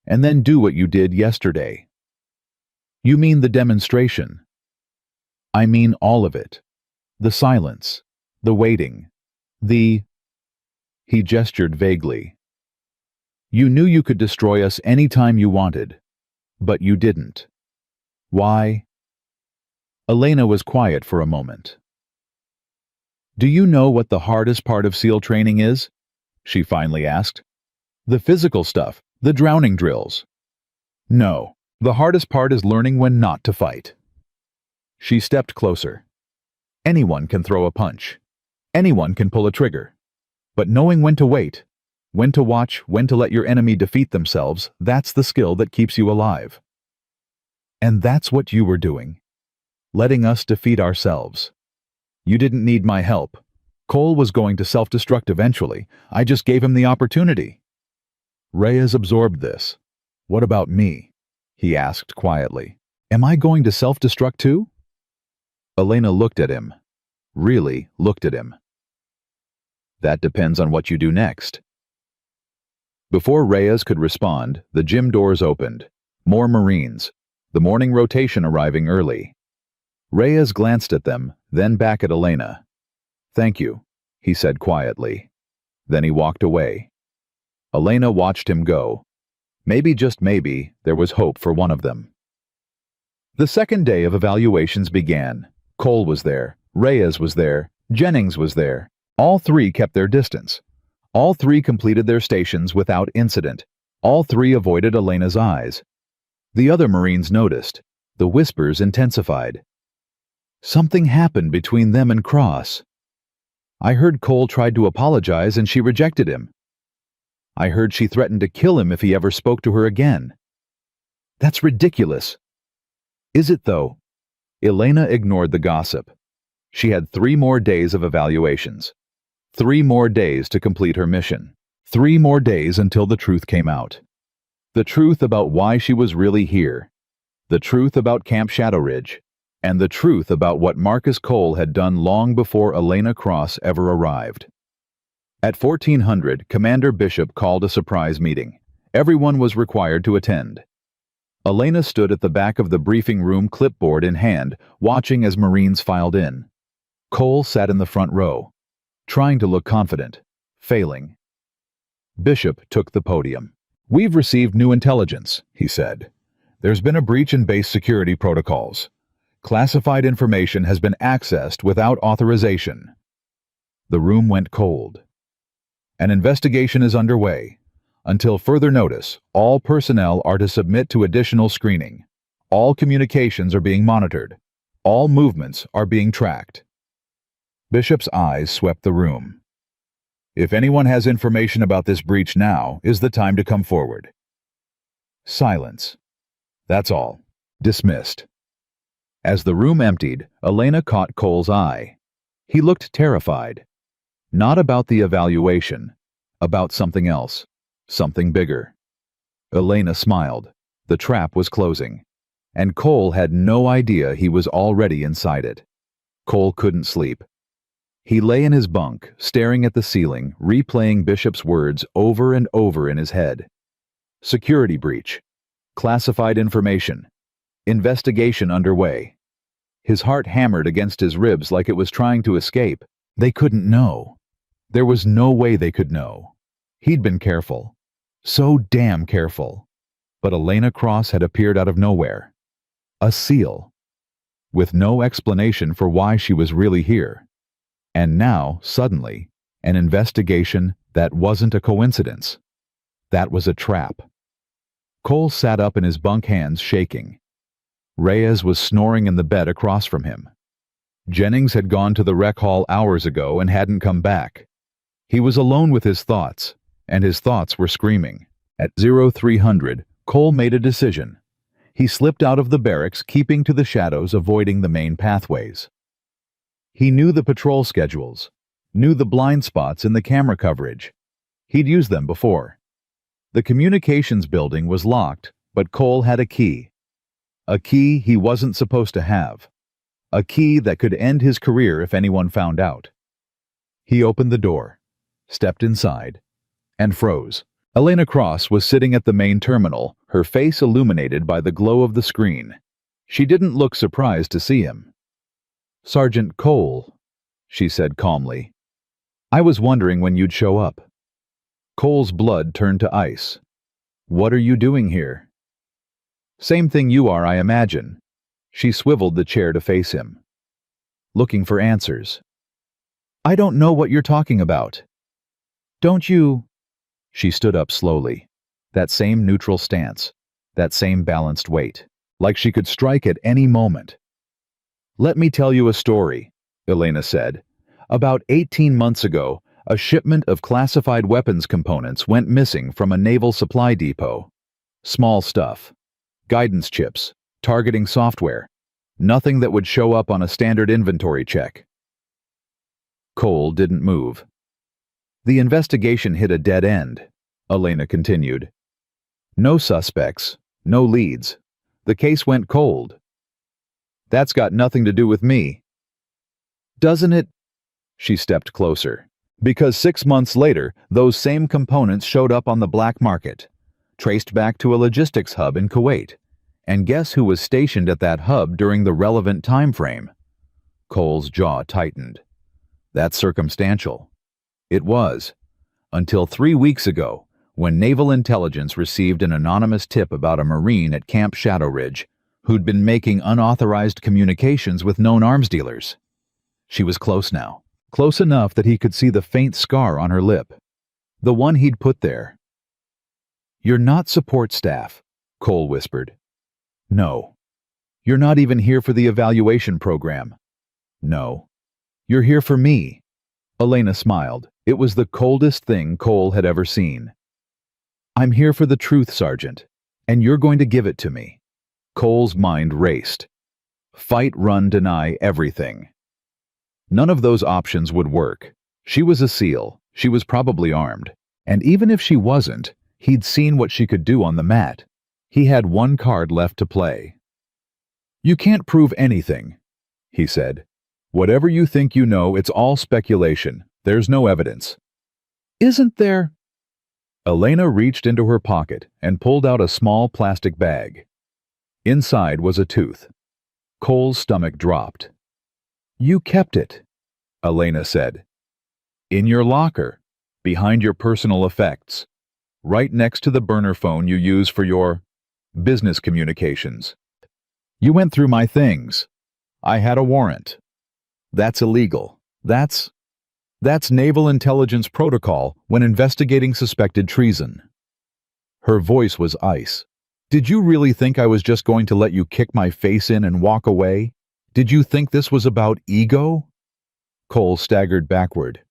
and then do what you did yesterday." "You mean the demonstration?" "I mean all of it. The silence, the waiting, the—" He gestured vaguely. "You knew you could destroy us any time you wanted, but you didn't. Why?" Elena was quiet for a moment. "Do you know what the hardest part of SEAL training is?" she finally asked. "The physical stuff, the drowning drills." "No, the hardest part is learning when not to fight." She stepped closer. "Anyone can throw a punch. Anyone can pull a trigger. But knowing when to wait, when to watch, when to let your enemy defeat themselves, that's the skill that keeps you alive. And that's what you were doing. Letting us defeat ourselves. You didn't need my help. Cole was going to self-destruct eventually. I just gave him the opportunity." Reyes absorbed this. "What about me?" he asked quietly. "Am I going to self-destruct too?" Elena looked at him. Really looked at him. That depends on what you do next. Before Reyes could respond, the gym doors opened. More Marines. The morning rotation arriving early. Reyes glanced at them, then back at Elena. "Thank you," he said quietly. Then he walked away. Elena watched him go. Maybe, just maybe, there was hope for one of them. The second day of evaluations began. Cole was there, Reyes was there, Jennings was there. All three kept their distance. All three completed their stations without incident. All three avoided Elena's eyes. The other Marines noticed. The whispers intensified. Something happened between them and Cross. I heard Cole tried to apologize and she rejected him. I heard she threatened to kill him if he ever spoke to her again. That's ridiculous. Is it, though? Elena ignored the gossip. She had 3 more days of evaluations. 3 more days to complete her mission. 3 more days until the truth came out. The truth about why she was really here. The truth about Camp Shadow Ridge. And the truth about what Marcus Cole had done long before Elena Cross ever arrived. At 1400, Commander Bishop called a surprise meeting. Everyone was required to attend. Elena stood at the back of the briefing room, clipboard in hand, watching as Marines filed in. Cole sat in the front row, trying to look confident, failing. Bishop took the podium. "We've received new intelligence," he said. "There's been a breach in base security protocols. Classified information has been accessed without authorization." The room went cold. "An investigation is underway. Until further notice, all personnel are to submit to additional screening. All communications are being monitored. All movements are being tracked." Bishop's eyes swept the room. "If anyone has information about this breach, now is the time to come forward." Silence. "That's all. Dismissed." As the room emptied, Elena caught Cole's eye. He looked terrified. Not about the evaluation, about something else, something bigger. Elena smiled. The trap was closing. And Cole had no idea he was already inside it. Cole couldn't sleep. He lay in his bunk, staring at the ceiling, replaying Bishop's words over and over in his head. Security breach. Classified information. Investigation underway. His heart hammered against his ribs like it was trying to escape. They couldn't know. There was no way they could know. He'd been careful. So damn careful. But Elena Cross had appeared out of nowhere. A SEAL. With no explanation for why she was really here. And now, suddenly, an investigation that wasn't a coincidence. That was a trap. Cole sat up in his bunk, hands shaking. Reyes was snoring in the bed across from him. Jennings had gone to the rec hall hours ago and hadn't come back. He was alone with his thoughts, and his thoughts were screaming. At 0300, Cole made a decision. He slipped out of the barracks, keeping to the shadows, avoiding the main pathways. He knew the patrol schedules, knew the blind spots in the camera coverage. He'd used them before. The communications building was locked, but Cole had a key. A key he wasn't supposed to have. A key that could end his career if anyone found out. He opened the door, stepped inside, and froze. Elena Cross was sitting at the main terminal, her face illuminated by the glow of the screen. She didn't look surprised to see him. "Sergeant Cole," she said calmly. "I was wondering when you'd show up." Cole's blood turned to ice. "What are you doing here?" "Same thing you are, I imagine." She swiveled the chair to face him. "Looking for answers." "I don't know what you're talking about." "Don't you—" She stood up slowly. That same neutral stance. That same balanced weight. Like she could strike at any moment. "Let me tell you a story," Elena said. "About 18 months ago, a shipment of classified weapons components went missing from a naval supply depot. Small stuff. Guidance chips, targeting software. Nothing that would show up on a standard inventory check." Cole didn't move. "The investigation hit a dead end," Elena continued. "No suspects, no leads. The case went cold." "That's got nothing to do with me." "Doesn't it?" She stepped closer. Because 6 months later, those same components showed up on the black market, traced back to a logistics hub in Kuwait. And guess who was stationed at that hub during the relevant time frame? Cole's jaw tightened. That's circumstantial. It was. Until 3 weeks ago, when Naval Intelligence received an anonymous tip about a Marine at Camp Shadow Ridge who'd been making unauthorized communications with known arms dealers. She was close now. Close enough that he could see the faint scar on her lip. The one he'd put there. "You're not support staff," Cole whispered. "No. You're not even here for the evaluation program." "No. You're here for me." Elena smiled. It was the coldest thing Cole had ever seen. "I'm here for the truth, Sergeant, and you're going to give it to me." Cole's mind raced. Fight, run, deny, everything. None of those options would work. She was a SEAL. She was probably armed. And even if she wasn't, he'd seen what she could do on the mat. He had one card left to play. "You can't prove anything," he said. "Whatever you think you know, it's all speculation. There's no evidence." "Isn't there?" Elena reached into her pocket and pulled out a small plastic bag. Inside was a tooth. Cole's stomach dropped. "You kept it," Elena said. "In your locker, behind your personal effects, right next to the burner phone you use for your business communications. You went through my things. I had a warrant. That's illegal. That's Naval Intelligence protocol when investigating suspected treason." Her voice was ice. "Did you really think I was just going to let you kick my face in and walk away? Did you think this was about ego?" Cole staggered backward.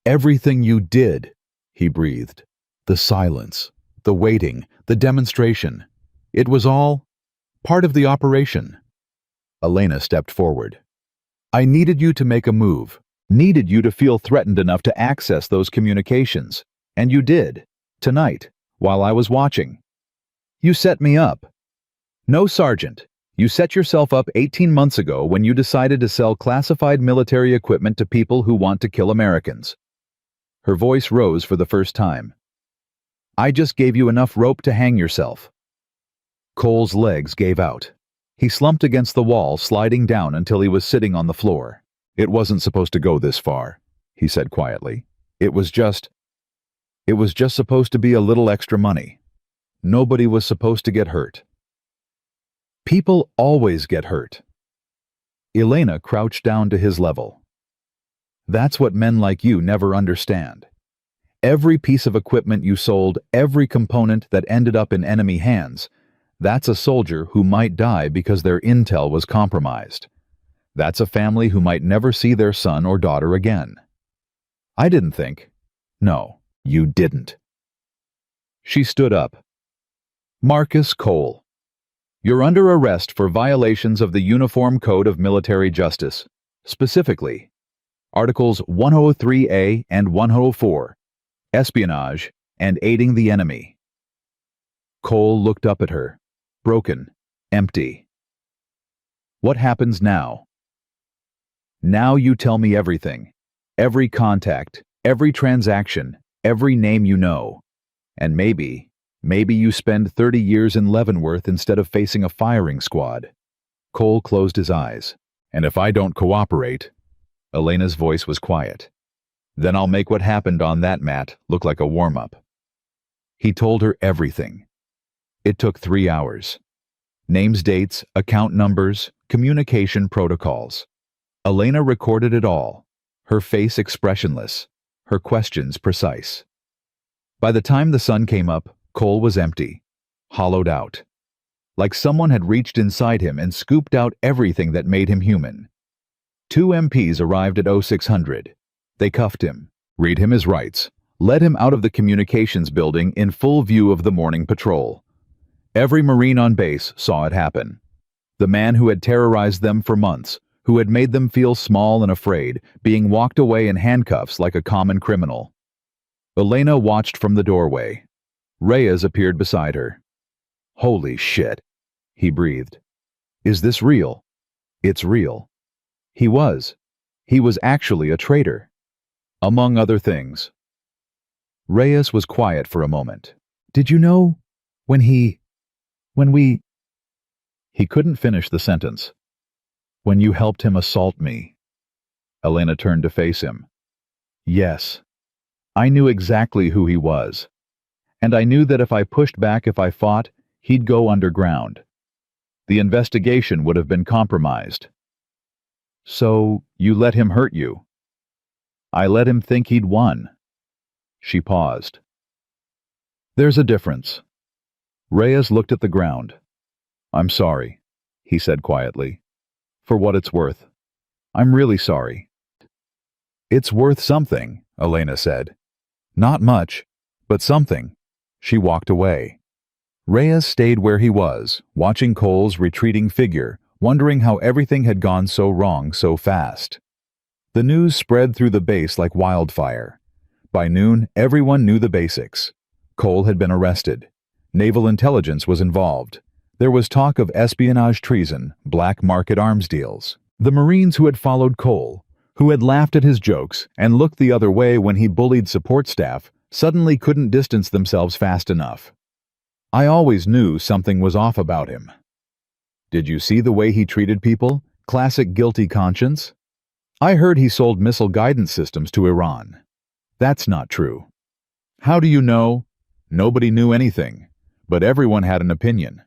"Everything you did," he breathed. "The silence, the waiting, the demonstration. It was all part of the operation." Elena stepped forward. "I needed you to make a move, needed you to feel threatened enough to access those communications. And you did, tonight, while I was watching. You set me up. No, Sergeant, you set yourself up 18 months ago when you decided to sell classified military equipment to people who want to kill Americans." Her voice rose for the first time. "I just gave you enough rope to hang yourself." Cole's legs gave out. He slumped against the wall, sliding down until he was sitting on the floor. "It wasn't supposed to go this far," he said quietly. It was just supposed to be a little extra money. Nobody was supposed to get hurt." "People always get hurt." Elena crouched down to his level. "That's what men like you never understand. Every piece of equipment you sold, every component that ended up in enemy hands, that's a soldier who might die because their intel was compromised. That's a family who might never see their son or daughter again. I didn't think." "No, you didn't." She stood up. "Marcus Cole, you're under arrest for violations of the Uniform Code of Military Justice, specifically Articles 103A and 104, espionage and aiding the enemy." Cole looked up at her, broken, empty. "What happens now?" "Now you tell me everything. Every contact, every transaction, every name you know. And maybe you spend 30 years in Leavenworth instead of facing a firing squad." Cole closed his eyes. "And if I don't cooperate," Elena's voice was quiet, "then I'll make what happened on that mat look like a warm-up." He told her everything. It took 3 hours. Names, dates, account numbers, communication protocols. Elena recorded it all, her face expressionless, her questions precise. By the time the sun came up, Cole was empty, hollowed out. Like someone had reached inside him and scooped out everything that made him human. 2 MPs arrived at 0600. They cuffed him, read him his rights, led him out of the communications building in full view of the morning patrol. Every Marine on base saw it happen. The man who had terrorized them for months, who had made them feel small and afraid, being walked away in handcuffs like a common criminal. Elena watched from the doorway. Reyes appeared beside her. "Holy shit," he breathed. "Is this real?" "It's real." He was actually a traitor. among other things. Reyes was quiet for a moment. Did you know when we... He couldn't finish the sentence. When you helped him assault me. Elena turned to face him. Yes. I knew exactly who he was. And I knew that if I pushed back, if I fought, he'd go underground. The investigation would have been compromised. So, you let him hurt you? I let him think he'd won. She paused. There's a difference. Reyes looked at the ground. I'm sorry, he said quietly. For what it's worth. I'm really sorry. It's worth something, Elena said. Not much, but something. She walked away. Reyes stayed where he was, watching Cole's retreating figure, wondering how everything had gone so wrong so fast. The news spread through the base like wildfire. By noon, everyone knew the basics. Cole had been arrested. Naval intelligence was involved. There was talk of espionage, treason, black market arms deals. The Marines who had followed Cole, who had laughed at his jokes and looked the other way when he bullied support staff, suddenly couldn't distance themselves fast enough. I always knew something was off about him. Did you see the way he treated people? Classic guilty conscience? I heard he sold missile guidance systems to Iran. That's not true. How do you know? Nobody knew anything, but everyone had an opinion.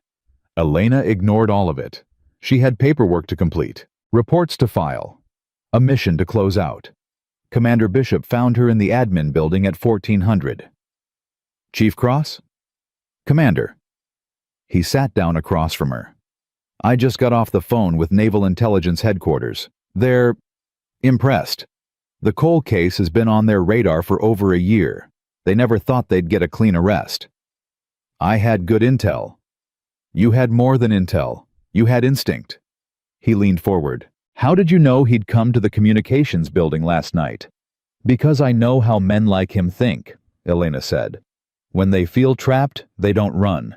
Elena ignored all of it. She had paperwork to complete, reports to file, a mission to close out. Commander Bishop found her in the admin building at 1400. Chief Cross? Commander. He sat down across from her. I just got off the phone with Naval Intelligence Headquarters. They're impressed. The Cole case has been on their radar for over a year. They never thought they'd get a clean arrest. I had good intel. You had more than intel. You had instinct. He leaned forward. How did you know he'd come to the communications building last night? Because I know how men like him think, Elena said. When they feel trapped, they don't run.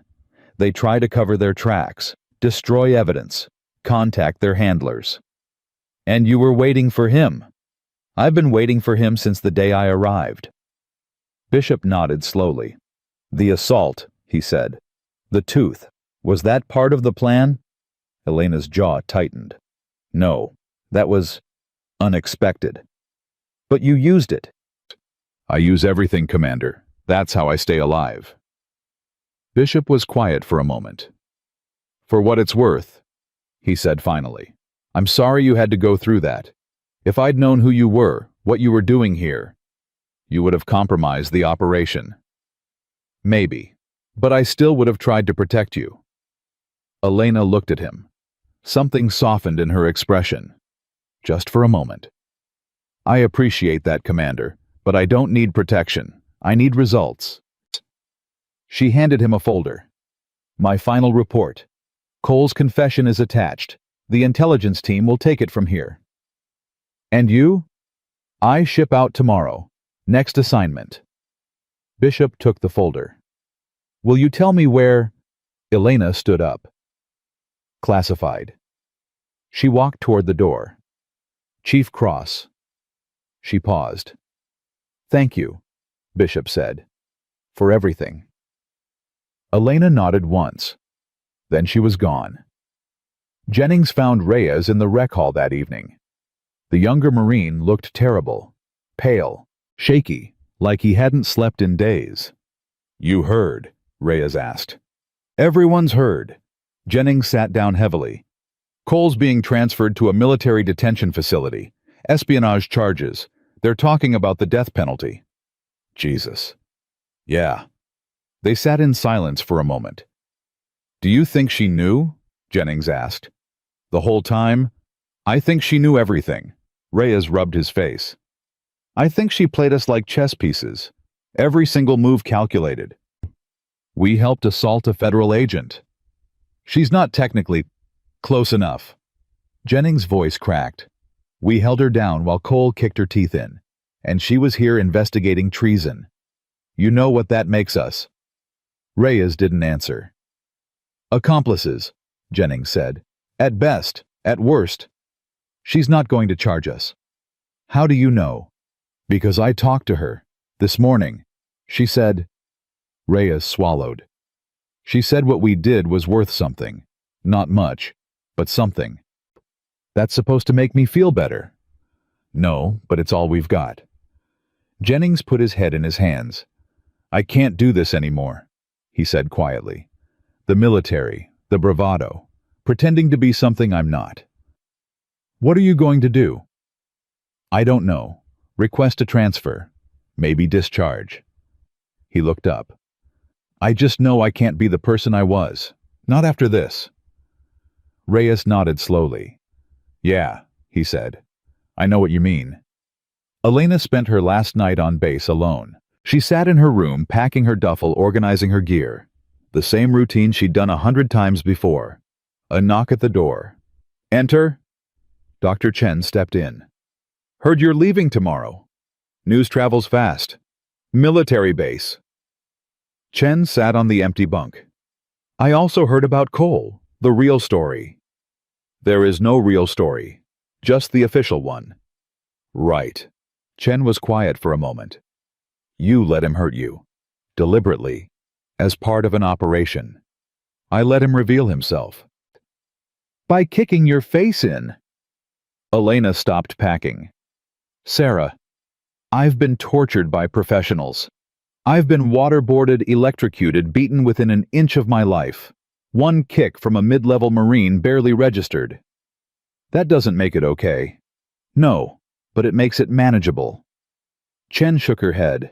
They try to cover their tracks, destroy evidence, contact their handlers. And you were waiting for him. I've been waiting for him since the day I arrived. Bishop nodded slowly. The assault, he said. The tooth. Was that part of the plan? Elena's jaw tightened. No, that was unexpected. But you used it. I use everything, Commander. That's how I stay alive. Bishop was quiet for a moment. For what it's worth, he said finally. I'm sorry you had to go through that. If I'd known who you were, what you were doing here, you would have compromised the operation. Maybe, but I still would have tried to protect you. Elena looked at him. Something softened in her expression. Just for a moment. I appreciate that, Commander, but I don't need protection. I need results. She handed him a folder. My final report. Cole's confession is attached. The intelligence team will take it from here. And you? I ship out tomorrow. Next assignment. Bishop took the folder. Will you tell me where? Elena stood up. Classified. She walked toward the door. Chief Cross. She paused. Thank you, Bishop said, for everything. Elena nodded once. Then she was gone. Jennings found Reyes in the rec hall that evening. The younger Marine looked terrible, pale, shaky, like he hadn't slept in days. You heard? Reyes asked. Everyone's heard. Jennings sat down heavily. Cole's being transferred to a military detention facility. Espionage charges. They're talking about the death penalty. Jesus. Yeah. They sat in silence for a moment. Do you think she knew? Jennings asked. The whole time? I think she knew everything. Reyes rubbed his face. I think she played us like chess pieces. Every single move calculated. We helped assault a federal agent. She's not technically close enough. Jennings' voice cracked. We held her down while Cole kicked her teeth in, and she was here investigating treason. You know what that makes us. Reyes didn't answer. Accomplices, Jennings said. At best, at worst. She's not going to charge us. How do you know? Because I talked to her. This morning. She said... Reyes swallowed. She said what we did was worth something. Not much, but something. That's supposed to make me feel better. No, but it's all we've got. Jennings put his head in his hands. I can't do this anymore, he said quietly. The military, the bravado, pretending to be something I'm not. What are you going to do? I don't know. Request a transfer. Maybe discharge. He looked up. I just know I can't be the person I was. Not after this. Reyes nodded slowly. Yeah, he said. I know what you mean. Elena spent her last night on base alone. She sat in her room, packing her duffel, organizing her gear. The same routine she'd done 100 times before. A knock at the door. Enter. Dr. Chen stepped in. Heard you're leaving tomorrow. News travels fast. Military base. Chen sat on the empty bunk. I also heard about Cole, the real story. There is no real story, just the official one. Right. Chen was quiet for a moment. You let him hurt you. Deliberately. As part of an operation. I let him reveal himself. By kicking your face in. Elena stopped packing. Sarah, I've been tortured by professionals. I've been waterboarded, electrocuted, beaten within an inch of my life. One kick from a mid-level Marine barely registered. That doesn't make it okay. No, but it makes it manageable. Chen shook her head.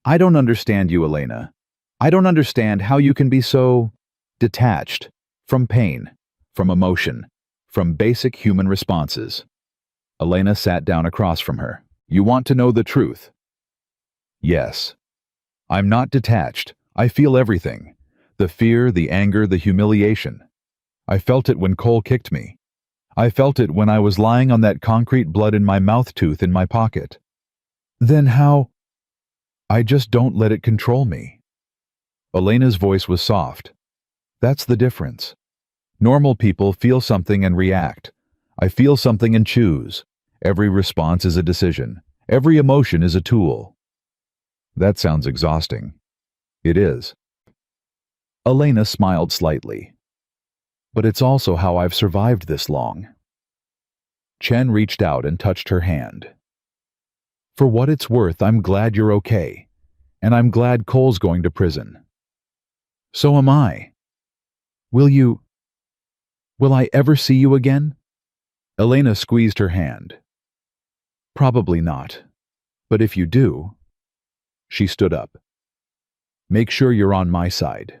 I don't understand you, Elena. I don't understand how you can be so detached from pain, from emotion, from basic human responses. Elena sat down across from her. You want to know the truth? Yes. I'm not detached. I feel everything. The fear, the anger, the humiliation. I felt it when Cole kicked me. I felt it when I was lying on that concrete, blood in my mouth, tooth in my pocket. Then how? I just don't let it control me. Elena's voice was soft. That's the difference. Normal people feel something and react. I feel something and choose. Every response is a decision. Every emotion is a tool. That sounds exhausting. It is. Elena smiled slightly. But it's also how I've survived this long. Chen reached out and touched her hand. For what it's worth, I'm glad you're okay. And I'm glad Cole's going to prison. So am I. Will I ever see you again? Elena squeezed her hand. Probably not. But if you do... She stood up. Make sure you're on my side.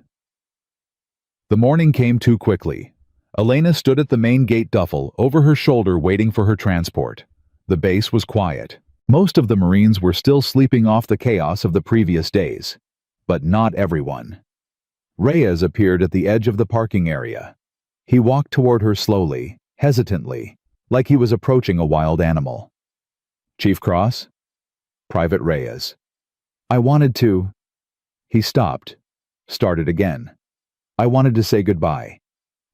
The morning came too quickly. Elena stood at the main gate duffel, over her shoulder waiting for her transport. The base was quiet. Most of the Marines were still sleeping off the chaos of the previous days. But not everyone. Reyes appeared at the edge of the parking area. He walked toward her slowly, hesitantly, like he was approaching a wild animal. Chief Cross? Private Reyes. I wanted to... He stopped, started again. I wanted to say goodbye.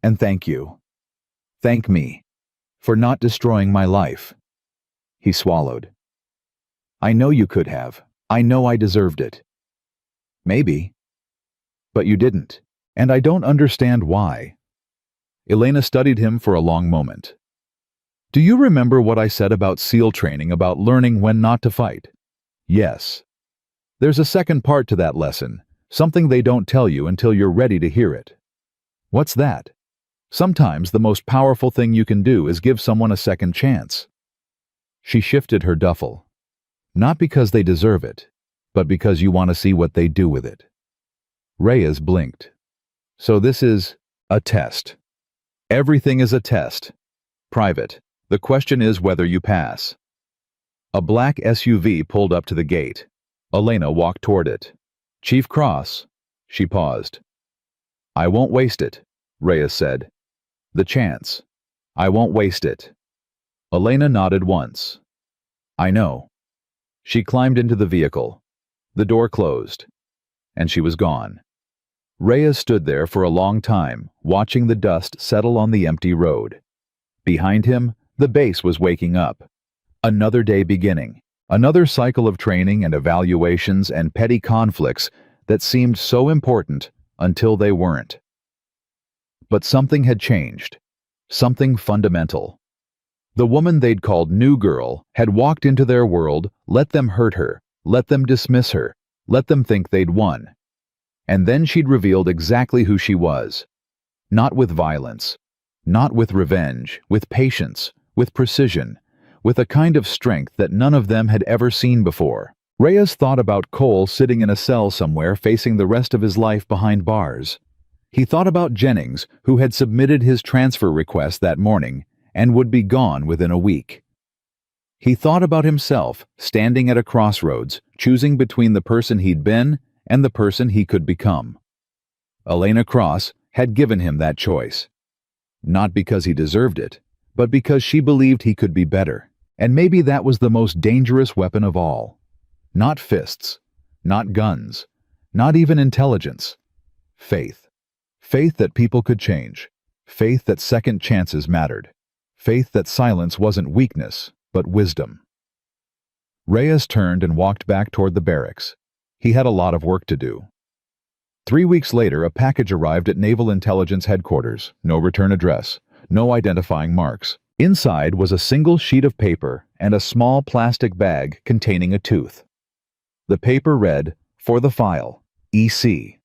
And thank you. Thank me. For not destroying my life. He swallowed. I know you could have. I know I deserved it. Maybe. But you didn't. And I don't understand why. Elena studied him for a long moment. Do you remember what I said about SEAL training, about learning when not to fight? Yes. There's a second part to that lesson, something they don't tell you until you're ready to hear it. What's that? Sometimes the most powerful thing you can do is give someone a second chance. She shifted her duffel. Not because they deserve it, but because you want to see what they do with it. Reyes blinked. So this is a test. Everything is a test. Private. The question is whether you pass. A black SUV pulled up to the gate. Elena walked toward it. Chief Cross. She paused. I won't waste it, Reyes said. The chance. I won't waste it. Elena nodded once. I know. She climbed into the vehicle. The door closed. And she was gone. Reyes stood there for a long time, watching the dust settle on the empty road. Behind him, the base was waking up. Another day beginning. Another cycle of training and evaluations and petty conflicts that seemed so important until they weren't. But something had changed. Something fundamental. The woman they'd called New Girl had walked into their world, let them hurt her, let them dismiss her, let them think they'd won. And then she'd revealed exactly who she was. Not with violence, not with revenge, with patience, with precision, with a kind of strength that none of them had ever seen before. Reyes thought about Cole sitting in a cell somewhere facing the rest of his life behind bars. He thought about Jennings, who had submitted his transfer request that morning and would be gone within a week. He thought about himself, standing at a crossroads, choosing between the person he'd been and the person he could become. Elena Cross had given him that choice. Not because he deserved it, but because she believed he could be better. And maybe that was the most dangerous weapon of all. Not fists, not guns, not even intelligence. Faith. Faith that people could change. Faith that second chances mattered. Faith that silence wasn't weakness, but wisdom. Reyes turned and walked back toward the barracks. He had a lot of work to do. 3 weeks later, a package arrived at Naval Intelligence Headquarters. No return address, no identifying marks. Inside was a single sheet of paper and a small plastic bag containing a tooth. The paper read, "For the file, EC."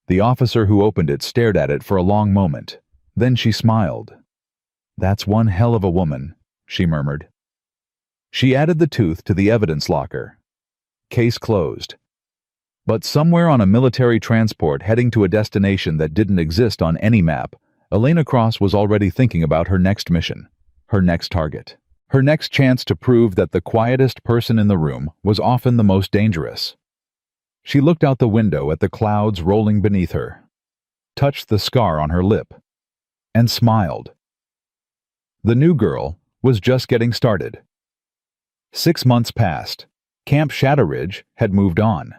The officer who opened it stared at it for a long moment. Then she smiled. "That's one hell of a woman," she murmured. She added the tooth to the evidence locker. Case closed. But somewhere on a military transport heading to a destination that didn't exist on any map, Elena Cross was already thinking about her next mission, her next target, her next chance to prove that the quietest person in the room was often the most dangerous. She looked out the window at the clouds rolling beneath her, touched the scar on her lip, and smiled. The New Girl was just getting started. 6 months passed. Camp Shadowridge had moved on.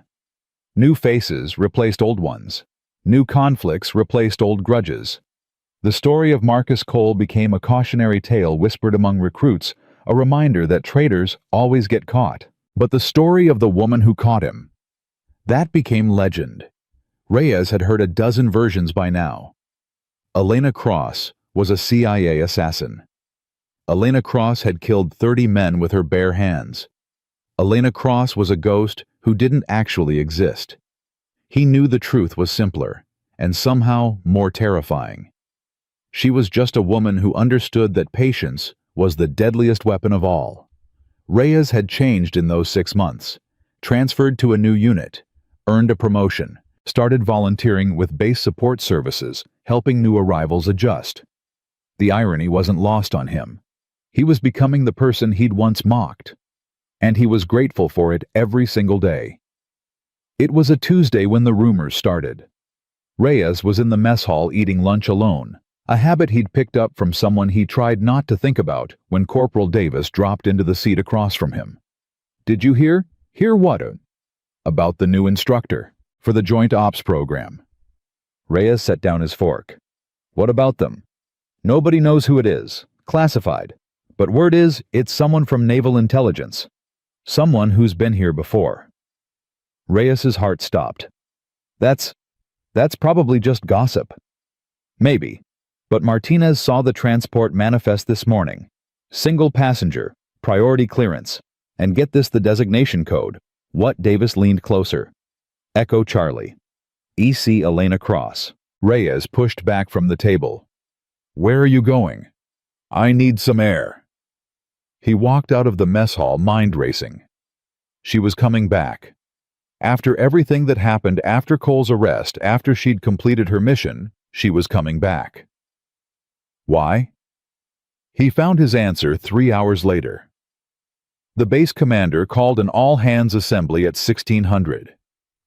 New faces replaced old ones. New conflicts replaced old grudges. The story of Marcus Cole became a cautionary tale whispered among recruits, a reminder that traitors always get caught. But the story of the woman who caught him, that became legend. Reyes had heard a dozen versions by now. Elena Cross was a CIA assassin. Elena Cross had killed 30 men with her bare hands. Elena Cross was a ghost who didn't actually exist. He knew the truth was simpler, and somehow more terrifying. She was just a woman who understood that patience was the deadliest weapon of all. Reyes had changed in those 6 months, transferred to a new unit, earned a promotion, started volunteering with base support services, helping new arrivals adjust. The irony wasn't lost on him. He was becoming the person he'd once mocked, and he was grateful for it every single day. It was a Tuesday when the rumors started. Reyes was in the mess hall eating lunch alone, a habit he'd picked up from someone he tried not to think about when Corporal Davis dropped into the seat across from him. "Did you hear? Hear what?" "About the new instructor for the Joint Ops program." Reyes set down his fork. "What about them?" "Nobody knows who it is. Classified. But word is, it's someone from Naval Intelligence. Someone who's been here before." Reyes's heart stopped. That's probably just gossip." "Maybe. But Martinez saw the transport manifest this morning. Single passenger, priority clearance. And get this, the designation code." What? Davis leaned closer. "Echo Charlie. EC Elena Cross." Reyes pushed back from the table. "Where are you going?" "I need some air." He walked out of the mess hall, mind racing. She was coming back. After everything that happened after Cole's arrest, after she'd completed her mission, she was coming back. Why? He found his answer 3 hours later. The base commander called an all-hands assembly at 1600.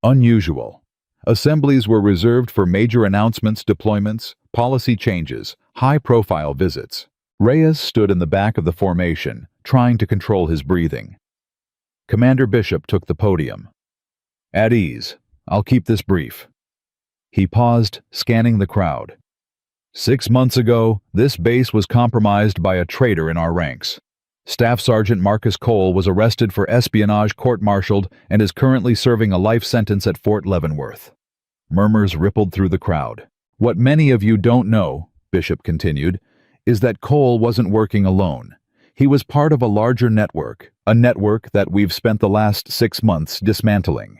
Unusual. Assemblies were reserved for major announcements, deployments, policy changes, high-profile visits. Reyes stood in the back of the formation, trying to control his breathing. Commander Bishop took the podium. "At ease. I'll keep this brief." He paused, scanning the crowd. 6 months ago, this base was compromised by a traitor in our ranks. Staff Sergeant Marcus Cole was arrested for espionage, court-martialed, and is currently serving a life sentence at Fort Leavenworth. Murmurs rippled through the crowd. What many of you don't know, Bishop continued, is that Cole wasn't working alone. He was part of a larger network, a network that we've spent the last 6 months dismantling.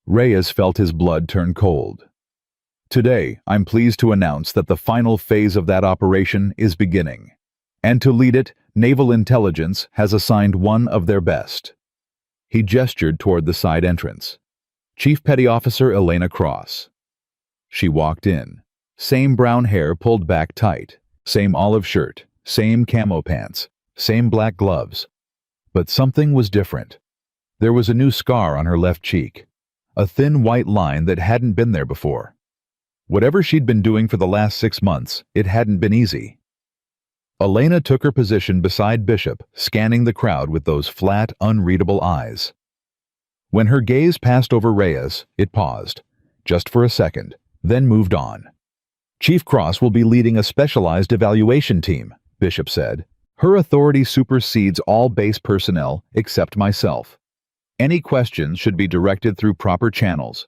Reyes felt his blood turn cold. Today, I'm pleased to announce that the final phase of that operation is beginning. And to lead it, Naval Intelligence has assigned one of their best. He gestured toward the side entrance. Chief Petty Officer Elena Cross. She walked in. Same brown hair pulled back tight, same olive shirt, same camo pants, same black gloves. But something was different. There was a new scar on her left cheek, a thin white line that hadn't been there before. Whatever she'd been doing for the last 6 months, it hadn't been easy. Elena took her position beside Bishop, scanning the crowd with those flat, unreadable eyes. When her gaze passed over Reyes, it paused, just for a second, then moved on. Chief Cross will be leading a specialized evaluation team, Bishop said. Her authority supersedes all base personnel except myself. Any questions should be directed through proper channels.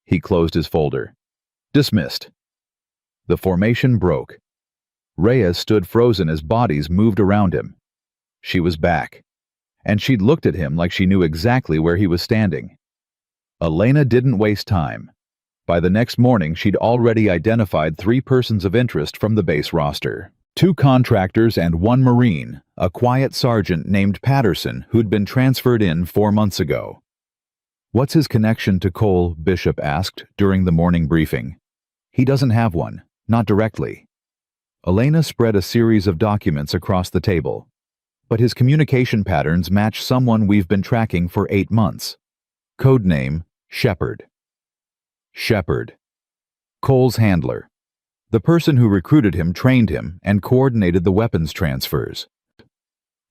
He closed his folder. Dismissed. The formation broke. Reyes stood frozen as bodies moved around him. She was back, and she'd looked at him like she knew exactly where he was standing. Elena didn't waste time. By the next morning, she'd already identified 3 persons of interest from the base roster. 2 contractors and 1 Marine, a quiet sergeant named Patterson who'd been transferred in 4 months ago. What's his connection to Cole? Bishop asked during the morning briefing. He doesn't have one, not directly. Elena spread a series of documents across the table. But his communication patterns match someone we've been tracking for 8 months. Codename, Shepard. Shepard. Cole's handler. The person who recruited him trained him and coordinated the weapons transfers.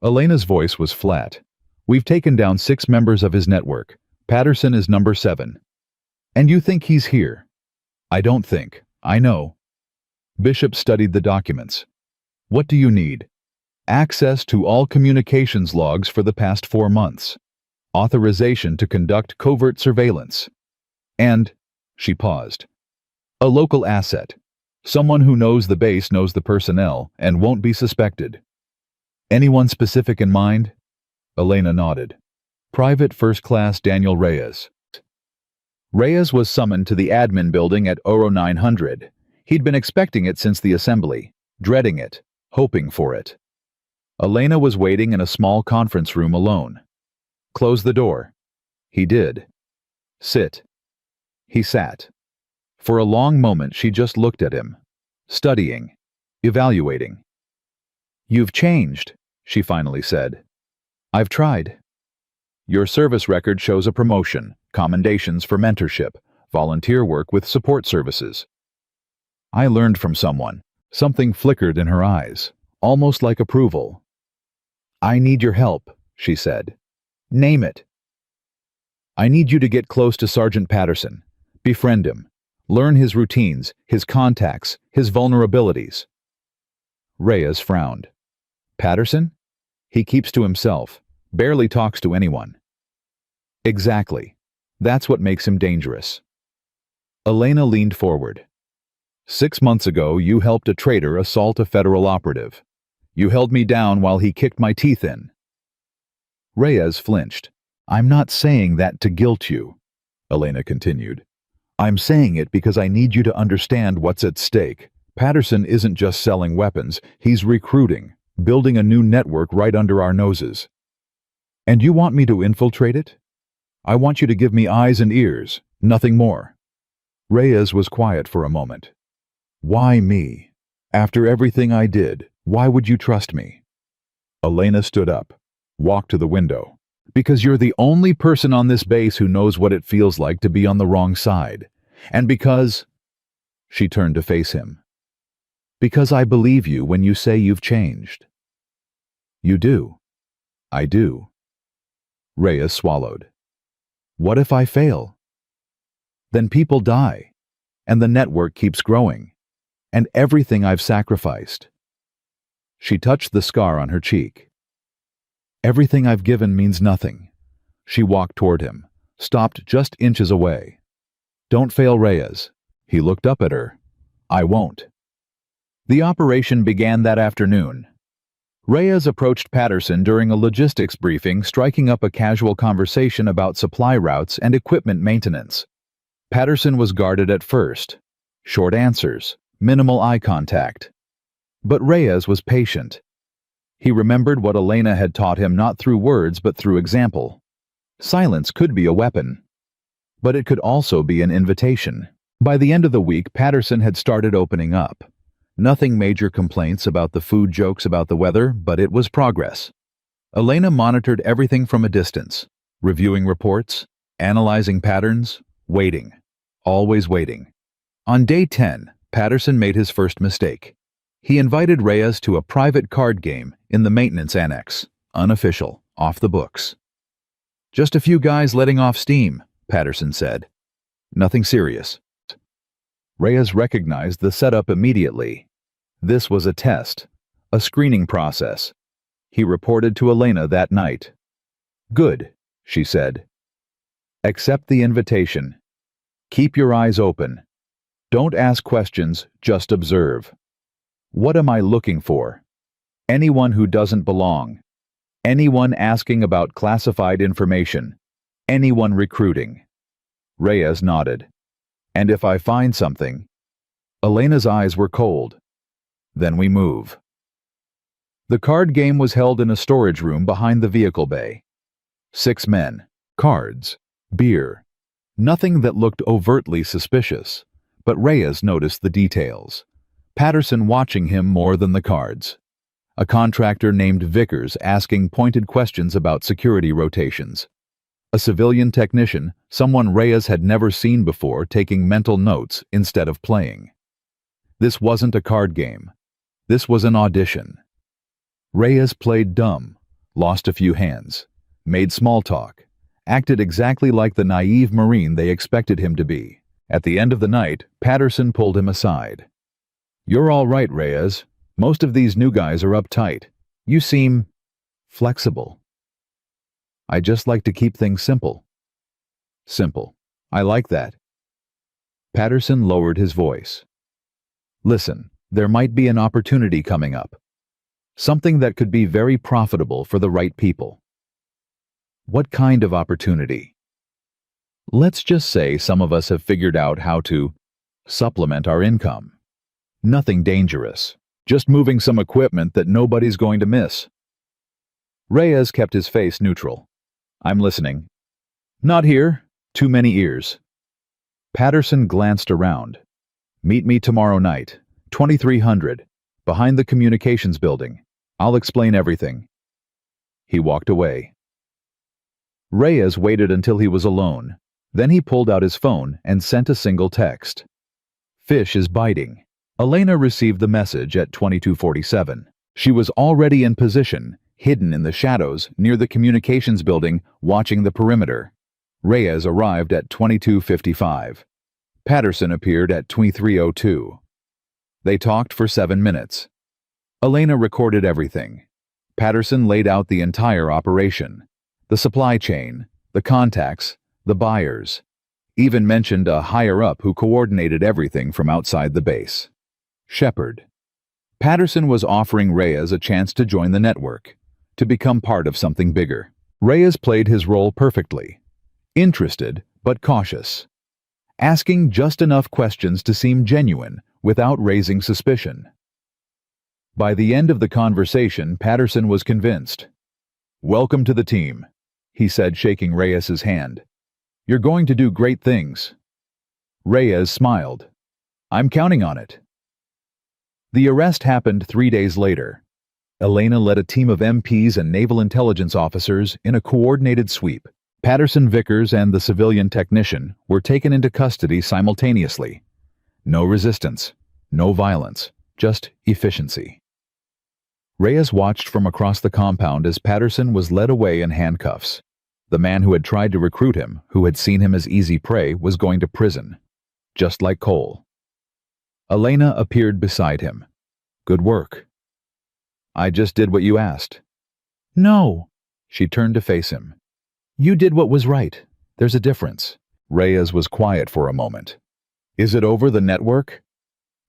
Elena's voice was flat. We've taken down 6 members of his network. Patterson is number 7. And you think he's here? I don't think. I know. Bishop studied the documents. What do you need? Access to all communications logs for the past 4 months. Authorization to conduct covert surveillance. And, she paused, a local asset. Someone who knows the base knows the personnel and won't be suspected. Anyone specific in mind? Elena nodded. Private First Class Daniel Reyes. Reyes was summoned to the admin building at Oro 900. He'd been expecting it since the assembly, dreading it, hoping for it. Elena was waiting in a small conference room alone. Close the door. He did. Sit. He sat. For a long moment she just looked at him, studying, evaluating. You've changed, she finally said. I've tried. Your service record shows a promotion, commendations for mentorship, volunteer work with support services. I learned from someone. Something flickered in her eyes, almost like approval. I need your help, she said. Name it. I need you to get close to Sergeant Patterson. Befriend him. Learn his routines, his contacts, his vulnerabilities. Reyes frowned. Patterson? He keeps to himself, barely talks to anyone. Exactly. That's what makes him dangerous. Elena leaned forward. 6 months ago, you helped a traitor assault a federal operative. You held me down while he kicked my teeth in. Reyes flinched. I'm not saying that to guilt you, Elena continued. I'm saying it because I need you to understand what's at stake. Patterson isn't just selling weapons, he's recruiting, building a new network right under our noses. And you want me to infiltrate it? I want you to give me eyes and ears, nothing more. Reyes was quiet for a moment. Why me? After everything I did, why would you trust me? Elena stood up, walked to the window. Because you're the only person on this base who knows what it feels like to be on the wrong side. And because... She turned to face him. Because I believe you when you say you've changed. You do. I do. Reyes swallowed. What if I fail? Then people die, and the network keeps growing, and everything I've sacrificed. She touched the scar on her cheek. Everything I've given means nothing. She walked toward him, stopped just inches away. Don't fail, Reyes. He looked up at her. I won't. The operation began that afternoon. Reyes approached Patterson during a logistics briefing, striking up a casual conversation about supply routes and equipment maintenance. Patterson was guarded at first. Short answers, minimal eye contact. But Reyes was patient. He remembered what Elena had taught him, not through words but through example. Silence could be a weapon, but it could also be an invitation. By the end of the week, Patterson had started opening up. Nothing major complaints about the food, jokes about the weather, but it was progress. Elena monitored everything from a distance, reviewing reports, analyzing patterns, waiting. Always waiting. On day 10, Patterson made his first mistake. He invited Reyes to a private card game in the maintenance annex, unofficial, off the books. Just a few guys letting off steam, Patterson said. Nothing serious. Reyes recognized the setup immediately. This was a test, a screening process. He reported to Elena that night. Good, she said. Accept the invitation. Keep your eyes open. Don't ask questions, just observe. What am I looking for? Anyone who doesn't belong. Anyone asking about classified information. Anyone recruiting. Reyes nodded. And if I find something? Elena's eyes were cold. Then we move. The card game was held in a storage room behind the vehicle bay. 6 men, cards, beer. Nothing that looked overtly suspicious, but Reyes noticed the details. Patterson watching him more than the cards. A contractor named Vickers asking pointed questions about security rotations. A civilian technician, someone Reyes had never seen before, taking mental notes instead of playing. This wasn't a card game. This was an audition. Reyes played dumb, lost a few hands, made small talk, acted exactly like the naive Marine they expected him to be. At the end of the night, Patterson pulled him aside. You're all right, Reyes. Most of these new guys are uptight. You seem flexible. I just like to keep things simple. Simple. I like that. Patterson lowered his voice. Listen, there might be an opportunity coming up. Something that could be very profitable for the right people. What kind of opportunity? Let's just say some of us have figured out how to supplement our income. Nothing dangerous, just moving some equipment that nobody's going to miss. Reyes kept his face neutral. I'm listening. Not here. Too many ears. Patterson glanced around. Meet me tomorrow night, 2300, behind the communications building. I'll explain everything. He walked away. Reyes waited until he was alone. Then he pulled out his phone and sent a single text. Fish is biting. Elena received the message at 2247. She was already in position, hidden in the shadows near the communications building, watching the perimeter. Reyes arrived at 2255. Patterson appeared at 2302. They talked for 7 minutes. Elena recorded everything. Patterson laid out the entire operation. The supply chain, the contacts, the buyers. Even mentioned a higher-up who coordinated everything from outside the base. Shepard. Patterson was offering Reyes a chance to join the network, to become part of something bigger. Reyes played his role perfectly. Interested, but cautious. Asking just enough questions to seem genuine without raising suspicion. By the end of the conversation, Patterson was convinced. Welcome to the team, he said, shaking Reyes's hand. You're going to do great things. Reyes smiled. I'm counting on it. The arrest happened 3 days later. Elena led a team of MPs and naval intelligence officers in a coordinated sweep. Patterson, Vickers, and the civilian technician were taken into custody simultaneously. No resistance, no violence, just efficiency. Reyes watched from across the compound as Patterson was led away in handcuffs. The man who had tried to recruit him, who had seen him as easy prey, was going to prison, just like Cole. Elena appeared beside him. Good work. I just did what you asked. No, She turned to face him. You did what was right. There's a difference. Reyes was quiet for a moment. Is it over the network?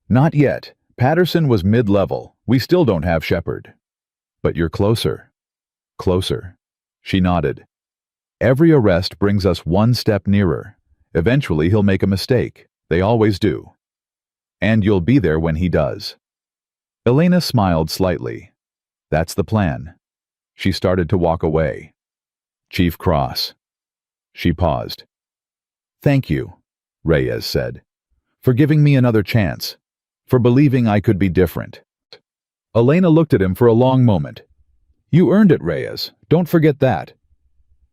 Not yet. Patterson was mid-level. We still don't have Shepard. But you're closer. Closer. She nodded. Every arrest brings us one step nearer. Eventually he'll make a mistake. They always do. And you'll be there when he does. Elena smiled slightly. That's the plan. She started to walk away. Chief Cross. She paused. Thank you, Reyes said, for giving me another chance, for believing I could be different. Elena looked at him for a long moment. You earned it, Reyes. Don't forget that.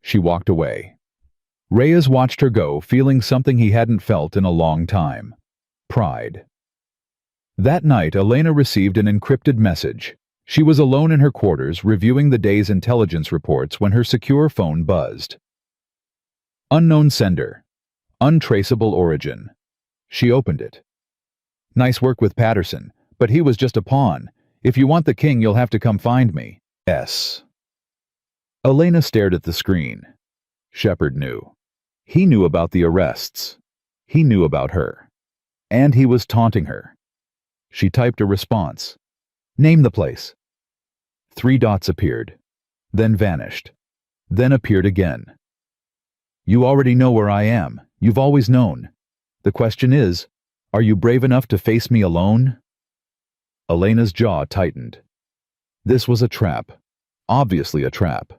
She walked away. Reyes watched her go, feeling something he hadn't felt in a long time. Pride. That night, Elena received an encrypted message. She was alone in her quarters, reviewing the day's intelligence reports when her secure phone buzzed. Unknown sender. Untraceable origin. She opened it. Nice work with Patterson, but he was just a pawn. If you want the king, you'll have to come find me. S. Elena stared at the screen. Shepard knew. He knew about the arrests. He knew about her. And he was taunting her. She typed a response. Name the place. 3 dots appeared, then vanished, then appeared again. You already know where I am. You've always known. The question is, are you brave enough to face me alone? Elena's jaw tightened. This was a trap. Obviously a trap.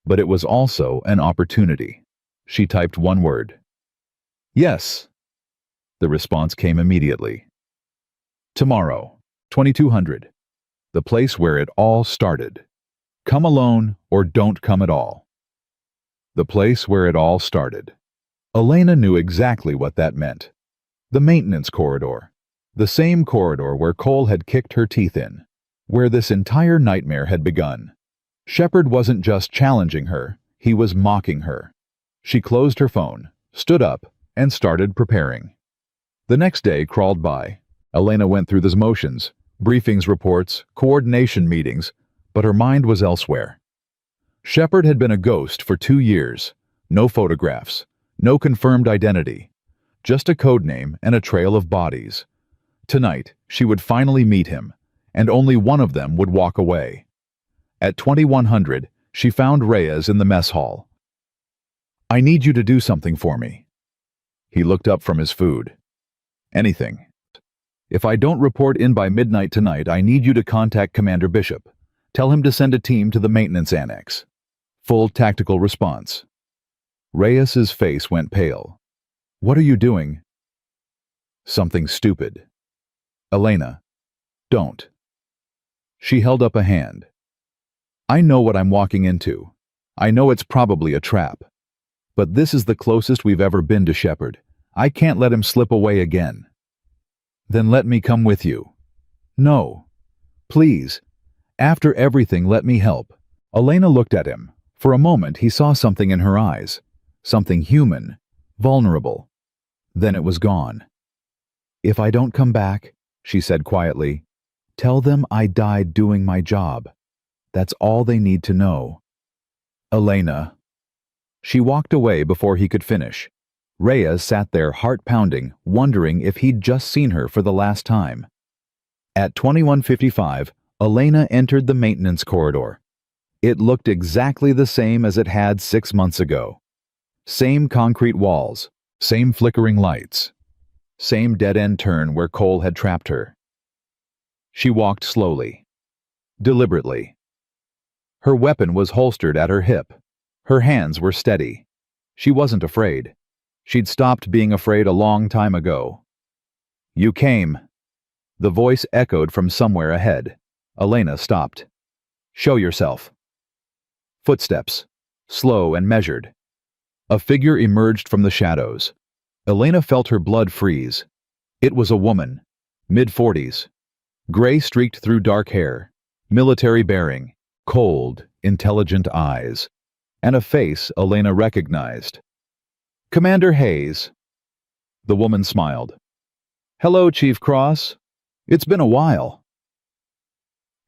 But it was also an opportunity. She typed one word. Yes. The response came immediately. Tomorrow, 2200. The place where it all started. Come alone or don't come at all. The place where it all started. Elena knew exactly what that meant. The maintenance corridor. The same corridor where Cole had kicked her teeth in. Where this entire nightmare had begun. Shepard wasn't just challenging her, he was mocking her. She closed her phone, stood up, and started preparing. The next day crawled by. Elena went through the motions, briefings, reports, coordination meetings, but her mind was elsewhere. Shepard had been a ghost for 2 years. No photographs, no confirmed identity, just a code name and a trail of bodies. Tonight, she would finally meet him, and only one of them would walk away. At 2100, she found Reyes in the mess hall. I need you to do something for me. He looked up from his food. Anything. If I don't report in by midnight tonight, I need you to contact Commander Bishop. Tell him to send a team to the maintenance annex. Full tactical response. Reyes's face went pale. What are you doing? Something stupid. Elena, don't. She held up a hand. I know what I'm walking into. I know it's probably a trap. But this is the closest we've ever been to Shepard. I can't let him slip away again. Then let me come with you. No. Please. After everything, let me help. Elena looked at him. For a moment, he saw something in her eyes. Something human. Vulnerable. Then it was gone. If I don't come back, she said quietly, tell them I died doing my job. That's all they need to know. Elena. She walked away before he could finish. Reyes sat there heart-pounding, wondering if he'd just seen her for the last time. At 2155, Elena entered the maintenance corridor. It looked exactly the same as it had 6 months ago. Same concrete walls, same flickering lights, same dead-end turn where Cole had trapped her. She walked slowly, deliberately. Her weapon was holstered at her hip. Her hands were steady. She wasn't afraid. She'd stopped being afraid a long time ago. You came. The voice echoed from somewhere ahead. Elena stopped. Show yourself. Footsteps, slow and measured. A figure emerged from the shadows. Elena felt her blood freeze. It was a woman, mid-40s. Gray streaked through dark hair, military bearing, cold, intelligent eyes, and a face Elena recognized. Commander Hayes. The woman smiled. Hello, Chief Cross. It's been a while.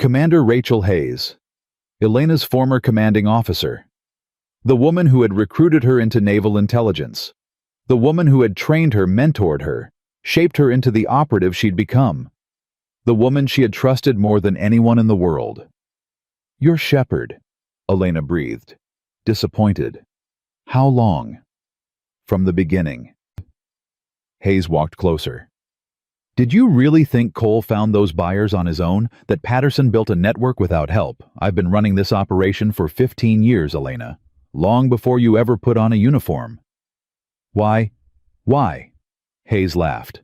Commander Rachel Hayes. Elena's former commanding officer. The woman who had recruited her into naval intelligence. The woman who had trained her, mentored her, shaped her into the operative she'd become. The woman she had trusted more than anyone in the world. "You're Shepard," Elena breathed, disappointed. "How long?" "From the beginning." Hayes walked closer. "Did you really think Cole found those buyers on his own? That Patterson built a network without help? I've been running this operation for 15 years, Elena. Long before you ever put on a uniform." "Why? Why?" Hayes laughed.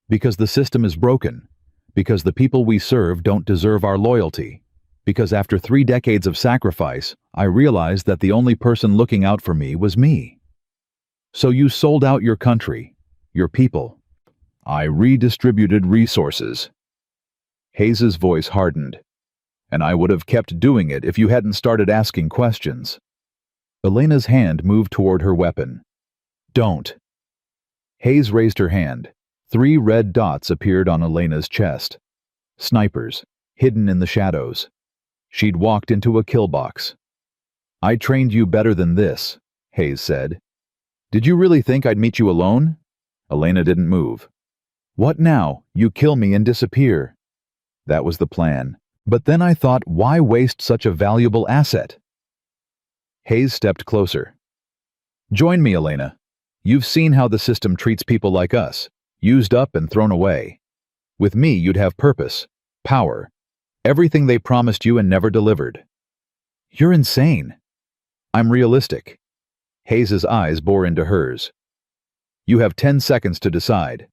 "Because the system is broken. Because the people we serve don't deserve our loyalty. Because after 3 decades of sacrifice, I realized that the only person looking out for me was me. So you sold out your country, your people. I redistributed resources." Hayes's voice hardened. "And I would have kept doing it if you hadn't started asking questions." Elena's hand moved toward her weapon. "Don't." Hayes raised her hand. 3 red dots appeared on Elena's chest. Snipers, hidden in the shadows. She'd walked into a kill box. "I trained you better than this," Hayes said. "Did you really think I'd meet you alone?" Elena didn't move. "What now? You kill me and disappear." "That was the plan. But then I thought, why waste such a valuable asset?" Hayes stepped closer. "Join me, Elena. You've seen how the system treats people like us, used up and thrown away. With me, you'd have purpose, power, everything they promised you and never delivered." "You're insane." "I'm realistic." Hayes's eyes bore into hers. "You have 10 seconds to decide.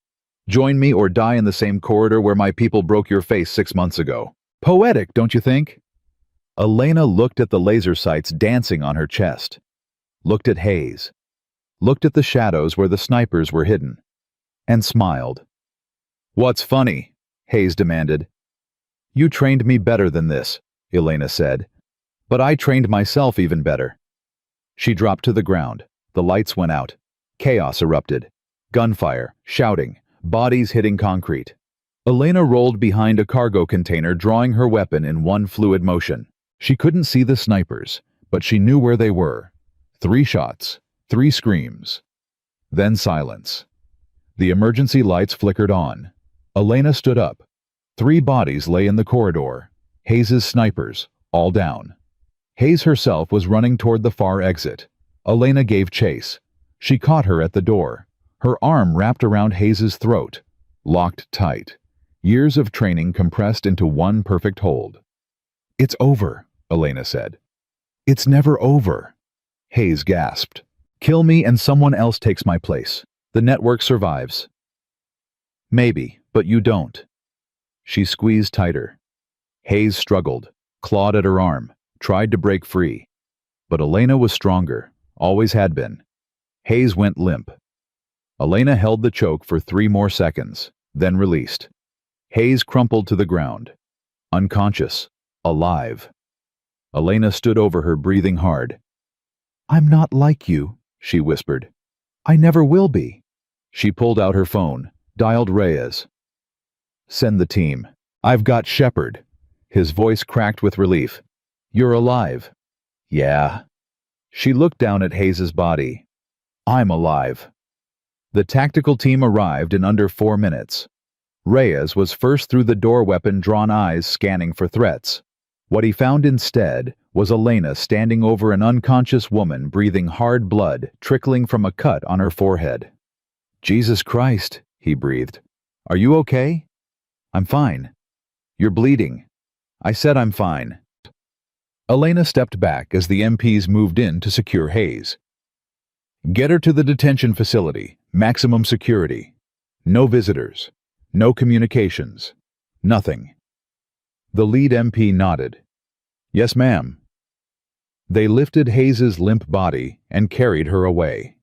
Join me or die in the same corridor where my people broke your face 6 months ago." Poetic, don't you think? Elena looked at the laser sights dancing on her chest. Looked at Hayes. Looked at the shadows where the snipers were hidden. And smiled. "What's funny?" Hayes demanded. "You trained me better than this," Elena said. "But I trained myself even better." She dropped to the ground. The lights went out. Chaos erupted. Gunfire, shouting, bodies hitting concrete. Elena rolled behind a cargo container, drawing her weapon in one fluid motion. She couldn't see the snipers, but she knew where they were. 3 shots, 3 screams. Then silence. The emergency lights flickered on. Elena stood up. 3 bodies lay in the corridor. Hayes's snipers, all down. Hayes herself was running toward the far exit. Elena gave chase. She caught her at the door. Her arm wrapped around Hayes's throat. Locked tight. Years of training compressed into one perfect hold. "It's over," Elena said. "It's never over." Hayes gasped. "Kill me and someone else takes my place. The network survives." "Maybe, but you don't." She squeezed tighter. Hayes struggled, clawed at her arm, tried to break free. But Elena was stronger, always had been. Hayes went limp. Elena held the choke for 3 more seconds, then released. Hayes crumpled to the ground. Unconscious, alive. Elena stood over her, breathing hard. "I'm not like you," she whispered. "I never will be." She pulled out her phone, dialed Reyes. "Send the team. I've got Shepard." His voice cracked with relief. "You're alive." "Yeah." She looked down at Hayes's body. "I'm alive." The tactical team arrived in under 4 minutes. Reyes was first through the door, weapon drawn, eyes scanning for threats. What he found instead was Elena standing over an unconscious woman, breathing hard blood trickling from a cut on her forehead. "Jesus Christ," he breathed. "Are you okay?" "I'm fine." "You're bleeding." "I said I'm fine." Elena stepped back as the MPs moved in to secure Hayes. "Get her to the detention facility, maximum security. No visitors. No communications. Nothing." The lead MP nodded. "Yes, ma'am." They lifted Hayes's limp body and carried her away.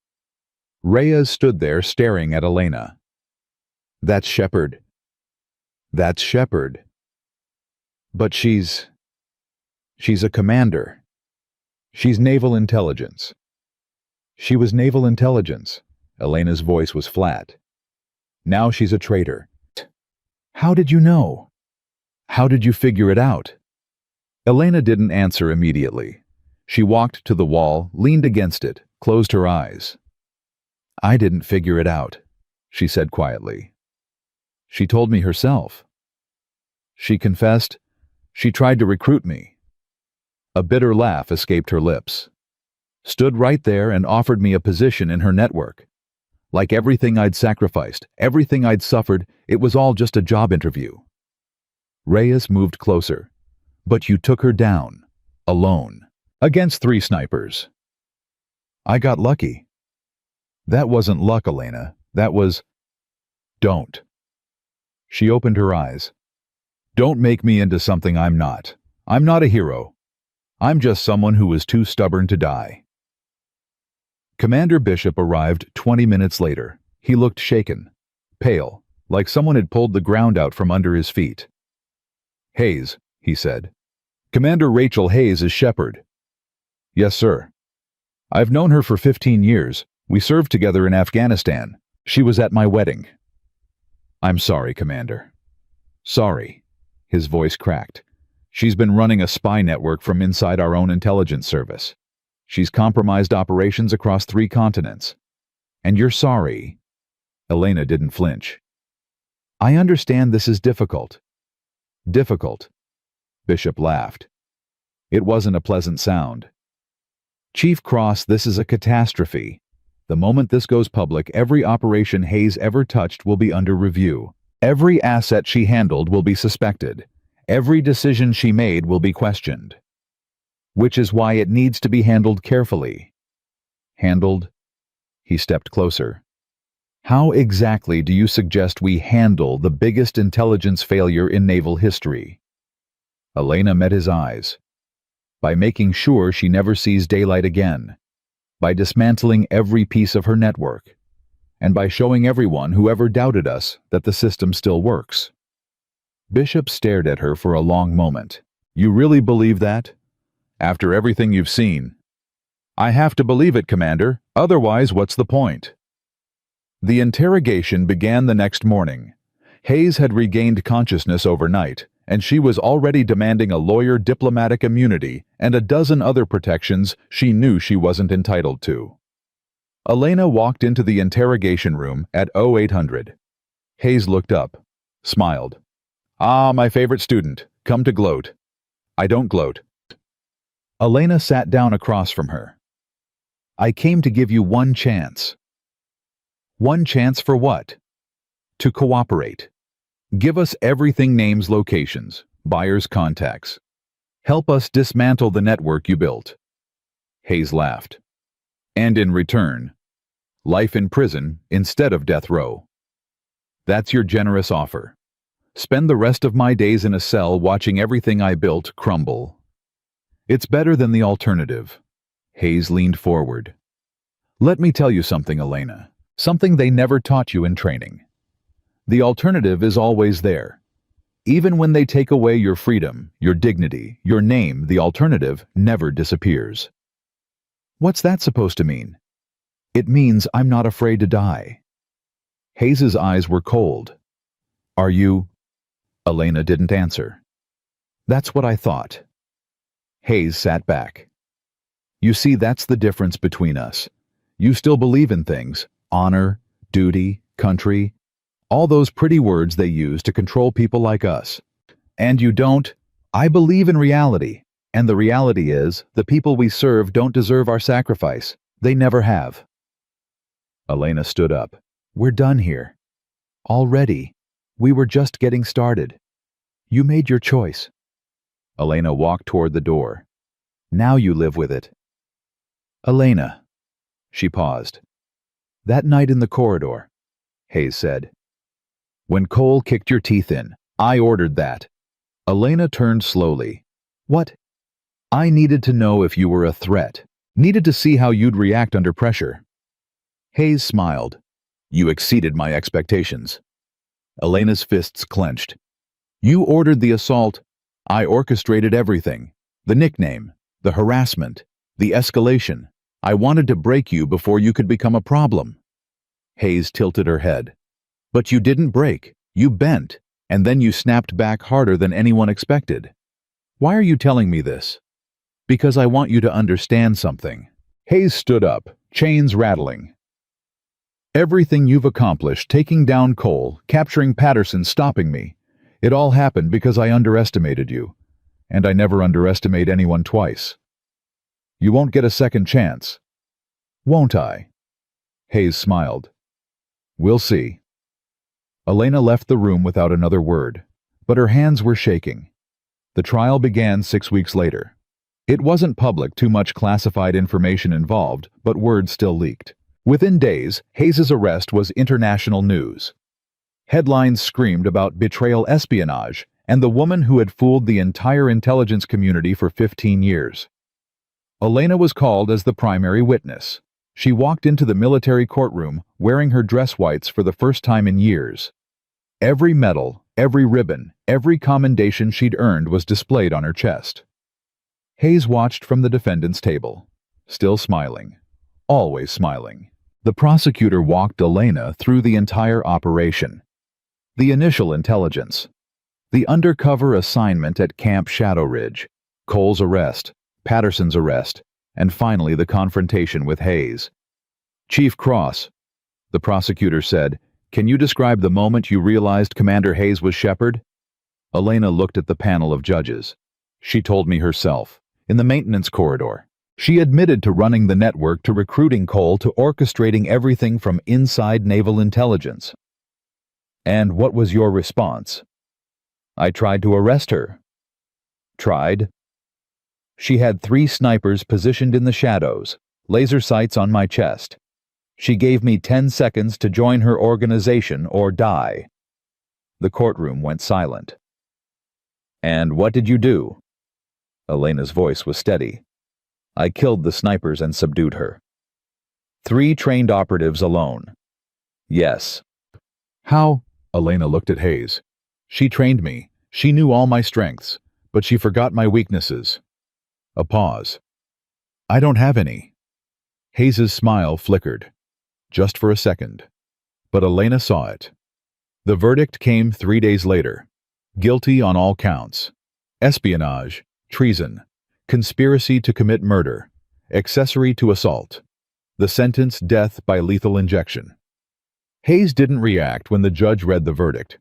Reyes stood there staring at Elena. "That's Shepard." "That's Shepard." "But she's a commander. She's naval intelligence." "She was naval intelligence." Elena's voice was flat. "Now she's a traitor." "How did you know?" "How did you figure it out?" Elena didn't answer immediately. She walked to the wall, leaned against it, closed her eyes. "I didn't figure it out," she said quietly. "She told me herself. She confessed. She tried to recruit me." A bitter laugh escaped her lips. "Stood right there and offered me a position in her network. Like everything I'd sacrificed, everything I'd suffered, it was all just a job interview." Reyes moved closer. "But you took her down, alone, against 3 snipers." "I got lucky." "That wasn't luck, Elena. That was—" "Don't." She opened her eyes. "Don't make me into something I'm not. I'm not a hero. I'm just someone who was too stubborn to die." Commander Bishop arrived 20 minutes later. He looked shaken, pale, like someone had pulled the ground out from under his feet. "Hayes," he said. "Commander Rachel Hayes is Shepherd." "Yes, sir." "I've known her for 15 years. We served together in Afghanistan. She was at my wedding." "I'm sorry, Commander." "Sorry." His voice cracked. "She's been running a spy network from inside our own intelligence service. She's compromised operations across 3 continents. And you're sorry." Elena didn't flinch. "I understand this is difficult." "Difficult?" Bishop laughed. It wasn't a pleasant sound. "Chief Cross, this is a catastrophe. The moment this goes public, every operation Hayes ever touched will be under review. Every asset she handled will be suspected. Every decision she made will be questioned. Which is why it needs to be handled carefully." "Handled?" He stepped closer. "How exactly do you suggest we handle the biggest intelligence failure in naval history?" Elena met his eyes. "By making sure she never sees daylight again. By dismantling every piece of her network. And by showing everyone who ever doubted us that the system still works." Bishop stared at her for a long moment. "You really believe that? After everything you've seen?" "I have to believe it, Commander. Otherwise, what's the point?" The interrogation began the next morning. Hayes had regained consciousness overnight, and she was already demanding a lawyer diplomatic immunity and a dozen other protections she knew she wasn't entitled to. Elena walked into the interrogation room at 0800. Hayes looked up, smiled. "Ah, my favorite student. Come to gloat." "I don't gloat." Elena sat down across from her. "I came to give you one chance." "One chance for what?" "To cooperate. Give us everything, names, locations, buyers' contacts. Help us dismantle the network you built." Hayes laughed. "And in return, life in prison instead of death row. That's your generous offer. Spend the rest of my days in a cell watching everything I built crumble." "It's better than the alternative." Hayes leaned forward. "Let me tell you something, Elena. Something they never taught you in training. The alternative is always there. Even when they take away your freedom, your dignity, your name, the alternative never disappears." "What's that supposed to mean?" "It means I'm not afraid to die." Hayes's eyes were cold. "Are you—" Elena didn't answer. "That's what I thought." Hayes sat back. "You see, that's the difference between us. You still believe in things, honor, duty, country, all those pretty words they use to control people like us. And you don't. I believe in reality, and the reality is the people we serve don't deserve our sacrifice. They never have." Elena stood up. "We're done here. Already. We were just getting started. You made your choice." Elena walked toward the door. "Now you live with it." "Elena." She paused. "That night in the corridor," Hayes said. "When Cole kicked your teeth in, I ordered that." Elena turned slowly. "What?" "I needed to know if you were a threat. Needed to see how you'd react under pressure." Hayes smiled. "You exceeded my expectations." Elena's fists clenched. "You ordered the assault. I orchestrated everything. The nickname, the harassment, the escalation. I wanted to break you before you could become a problem." Hayes tilted her head. "But you didn't break. You bent, and then you snapped back harder than anyone expected." Why are you telling me this? Because I want you to understand something. Hayes stood up, chains rattling. Everything you've accomplished, taking down Cole, capturing Patterson, stopping me, it all happened because I underestimated you. And I never underestimate anyone twice. You won't get a second chance. Won't I? Hayes smiled. We'll see. Elena left the room without another word, but her hands were shaking. The trial began 6 weeks later. It wasn't public, too much classified information involved, but word still leaked. Within days, Hayes's arrest was international news. Headlines screamed about betrayal espionage and the woman who had fooled the entire intelligence community for 15 years. Elena was called as the primary witness. She walked into the military courtroom wearing her dress whites for the first time in years. Every medal, every ribbon, every commendation she'd earned was displayed on her chest. Hayes watched from the defendant's table, still smiling, always smiling. The prosecutor walked Elena through the entire operation. The initial intelligence, the undercover assignment at Camp Shadow Ridge, Cole's arrest, Patterson's arrest, and finally the confrontation with Hayes. Chief Cross, the prosecutor said, can you describe the moment you realized Commander Hayes was Shepard? Elena looked at the panel of judges. She told me herself, in the maintenance corridor. She admitted to running the network, to recruiting Cole, to orchestrating everything from inside naval intelligence. And what was your response? I tried to arrest her. Tried? She had 3 snipers positioned in the shadows, laser sights on my chest. She gave me 10 seconds to join her organization or die. The courtroom went silent. And what did you do? Elena's voice was steady. I killed the snipers and subdued her. 3 trained operatives alone. Yes. How? Elena looked at Hayes. She trained me. She knew all my strengths, but she forgot my weaknesses. A pause. I don't have any. Hayes's smile flickered. Just for a second. But Elena saw it. The verdict came 3 days later. Guilty on all counts. Espionage, treason, conspiracy to commit murder, accessory to assault. The sentence, death by lethal injection. Hayes didn't react when the judge read the verdict.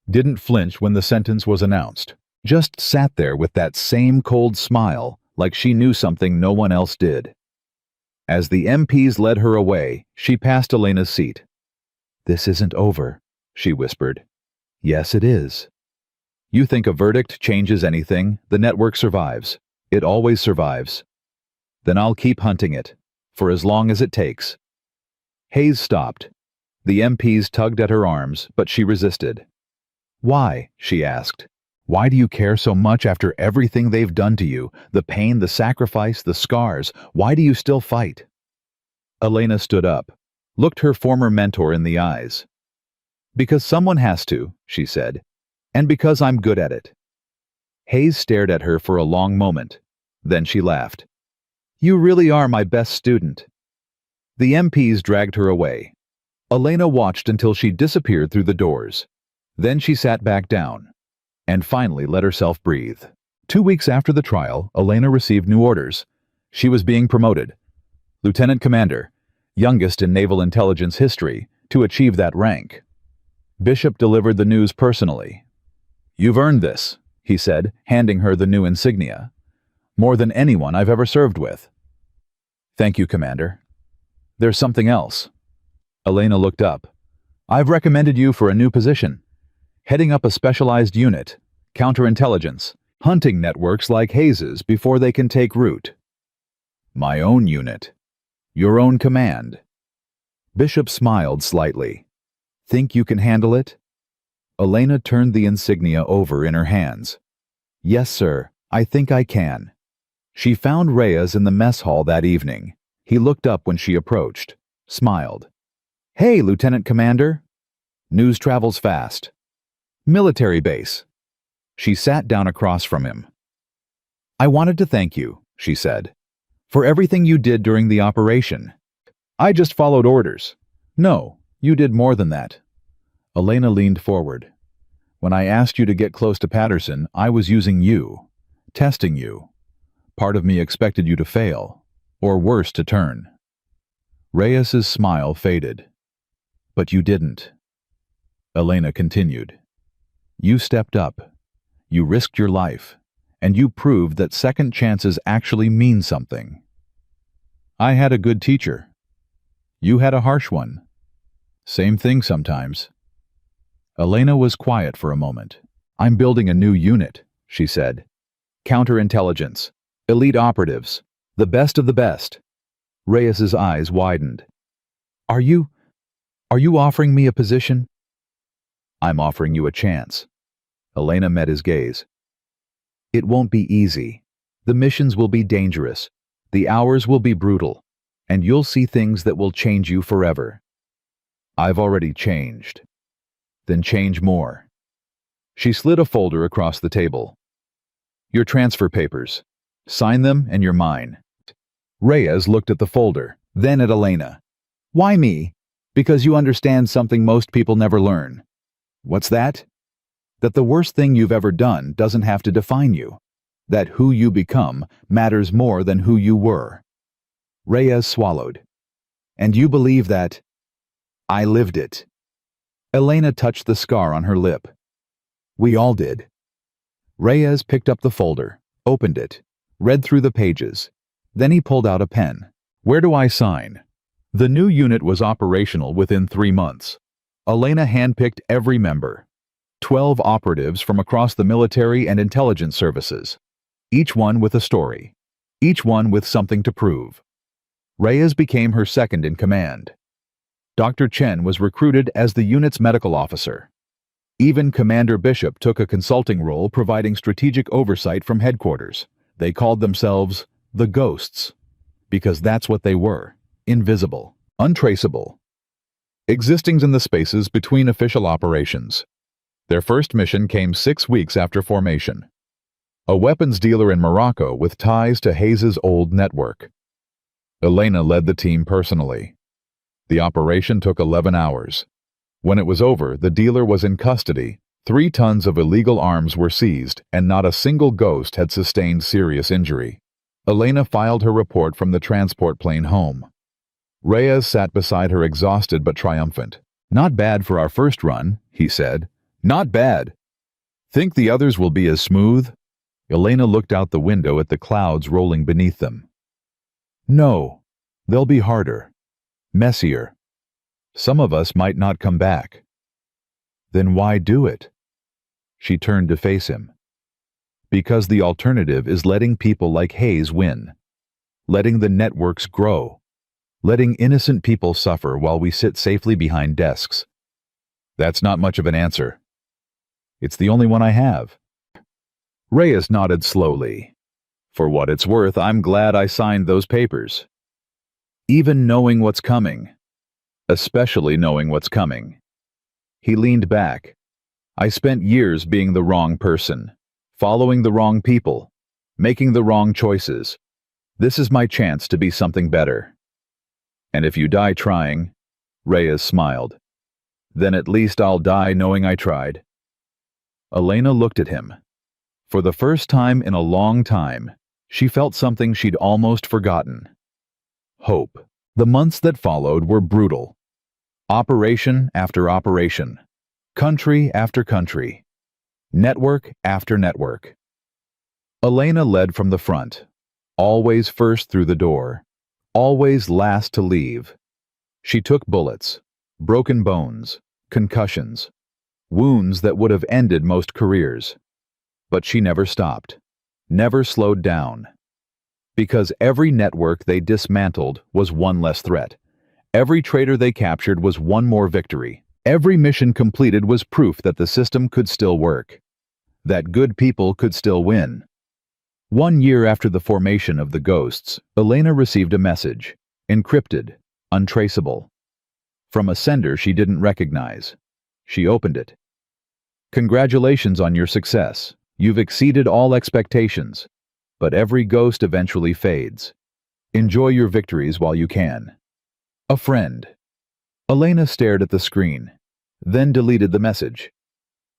Didn't flinch when the sentence was announced. Just sat there with that same cold smile, like she knew something no one else did. As the MPs led her away, she passed Elena's seat. This isn't over, she whispered. Yes, it is. You think a verdict changes anything? The network survives. It always survives. Then I'll keep hunting it, for as long as it takes. Hayes stopped. The MPs tugged at her arms, but she resisted. Why? She asked. Why do you care so much after everything they've done to you? The pain, the sacrifice, the scars. Why do you still fight? Elena stood up, looked her former mentor in the eyes. Because someone has to, she said, and because I'm good at it. Hayes stared at her for a long moment. Then she laughed. You really are my best student. The MPs dragged her away. Elena watched until she disappeared through the doors. Then she sat back down, and finally let herself breathe. 2 weeks after the trial, Elena received new orders. She was being promoted. Lieutenant Commander, youngest in naval intelligence history, to achieve that rank. Bishop delivered the news personally. You've earned this, he said, handing her the new insignia. More than anyone I've ever served with. Thank you, Commander. There's something else. Elena looked up. I've recommended you for a new position. Heading up a specialized unit, counterintelligence, hunting networks like Hayes's before they can take root. My own unit. Your own command. Bishop smiled slightly. Think you can handle it? Elena turned the insignia over in her hands. Yes, sir, I think I can. She found Reyes in the mess hall that evening. He looked up when she approached, smiled. Hey, Lieutenant Commander. News travels fast. Military base. She sat down across from him. I wanted to thank you, she said, for everything you did during the operation. I just followed orders. No, you did more than that. Elena leaned forward. When I asked you to get close to Patterson, I was using you. Testing you. Part of me expected you to fail, or worse, to turn. Reyes's smile faded. But you didn't. Elena continued. You stepped up. You risked your life, and you proved that second chances actually mean something. I had a good teacher. You had a harsh one. Same thing sometimes. Elena was quiet for a moment. I'm building a new unit, she said. Counterintelligence. Elite operatives. The best of the best. Reyes's eyes widened. Are you offering me a position? I'm offering you a chance. Elena met his gaze. It won't be easy. The missions will be dangerous. The hours will be brutal. And you'll see things that will change you forever. I've already changed. Then change more. She slid a folder across the table. Your transfer papers. Sign them and you're mine. Reyes looked at the folder, then at Elena. Why me? Because you understand something most people never learn. What's that? That the worst thing you've ever done doesn't have to define you. That who you become matters more than who you were. Reyes swallowed. And you believe that? I lived it. Elena touched the scar on her lip. We all did. Reyes picked up the folder, opened it, read through the pages. Then he pulled out a pen. Where do I sign? The new unit was operational within 3 months. Elena handpicked every member. 12 operatives from across the military and intelligence services. Each one with a story. Each one with something to prove. Reyes became her second in command. Dr. Chen was recruited as the unit's medical officer. Even Commander Bishop took a consulting role providing strategic oversight from headquarters. They called themselves the Ghosts, because that's what they were, invisible, untraceable, existing in the spaces between official operations. Their first mission came 6 weeks after formation. A weapons dealer in Morocco with ties to Hayes's old network. Elena led the team personally. The operation took 11 hours. When it was over, the dealer was in custody, 3 tons of illegal arms were seized, and not a single ghost had sustained serious injury. Elena filed her report from the transport plane home. Reyes sat beside her exhausted but triumphant. Not bad for our first run, he said. Not bad. Think the others will be as smooth? Elena looked out the window at the clouds rolling beneath them. No, they'll be harder. Messier. Some of us might not come back. Then why do it? She turned to face him. Because the alternative is letting people like Hayes win. Letting the networks grow. Letting innocent people suffer while we sit safely behind desks. That's not much of an answer. It's the only one I have. Reyes nodded slowly. For what it's worth, I'm glad I signed those papers. Even knowing what's coming. Especially knowing what's coming. He leaned back. I spent years being the wrong person, following the wrong people, making the wrong choices. This is my chance to be something better. And if you die trying, Reyes smiled, then at least I'll die knowing I tried. Elena looked at him. For the first time in a long time, she felt something she'd almost forgotten. Hope. The months that followed were brutal. Operation after operation. Country after country. Network after network. Elena led from the front. Always first through the door. Always last to leave. She took bullets. Broken bones. Concussions. Wounds that would have ended most careers. But she never stopped. Never slowed down. Because every network they dismantled was one less threat. Every traitor they captured was one more victory. Every mission completed was proof that the system could still work. That good people could still win. 1 year after the formation of the Ghosts, Elena received a message, encrypted, untraceable. From a sender she didn't recognize. She opened it. Congratulations on your success. You've exceeded all expectations. But every ghost eventually fades. Enjoy your victories while you can. A friend. Elena stared at the screen, then deleted the message.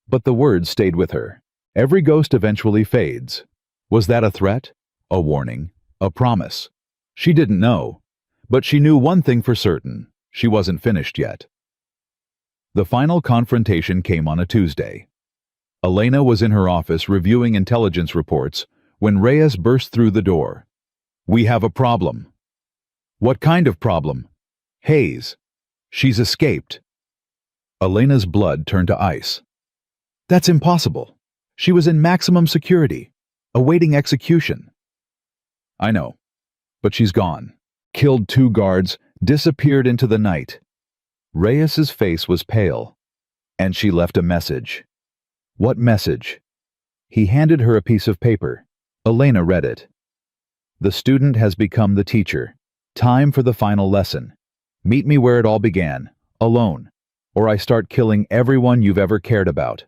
But the words stayed with her. Every ghost eventually fades. Was that a threat? A warning? A promise? She didn't know. But she knew one thing for certain. She wasn't finished yet. The final confrontation came on a Tuesday. Elena was in her office reviewing intelligence reports when Reyes burst through the door. "We have a problem." "What kind of problem?" "Hayes. She's escaped." Elena's blood turned to ice. "That's impossible. She was in maximum security, awaiting execution." "I know, but she's gone. Killed 2 guards, disappeared into the night." Reyes's face was pale. "And she left a message." "What message?" He handed her a piece of paper. Elena read it. "The student has become the teacher. Time for the final lesson. Meet me where it all began, alone, or I start killing everyone you've ever cared about.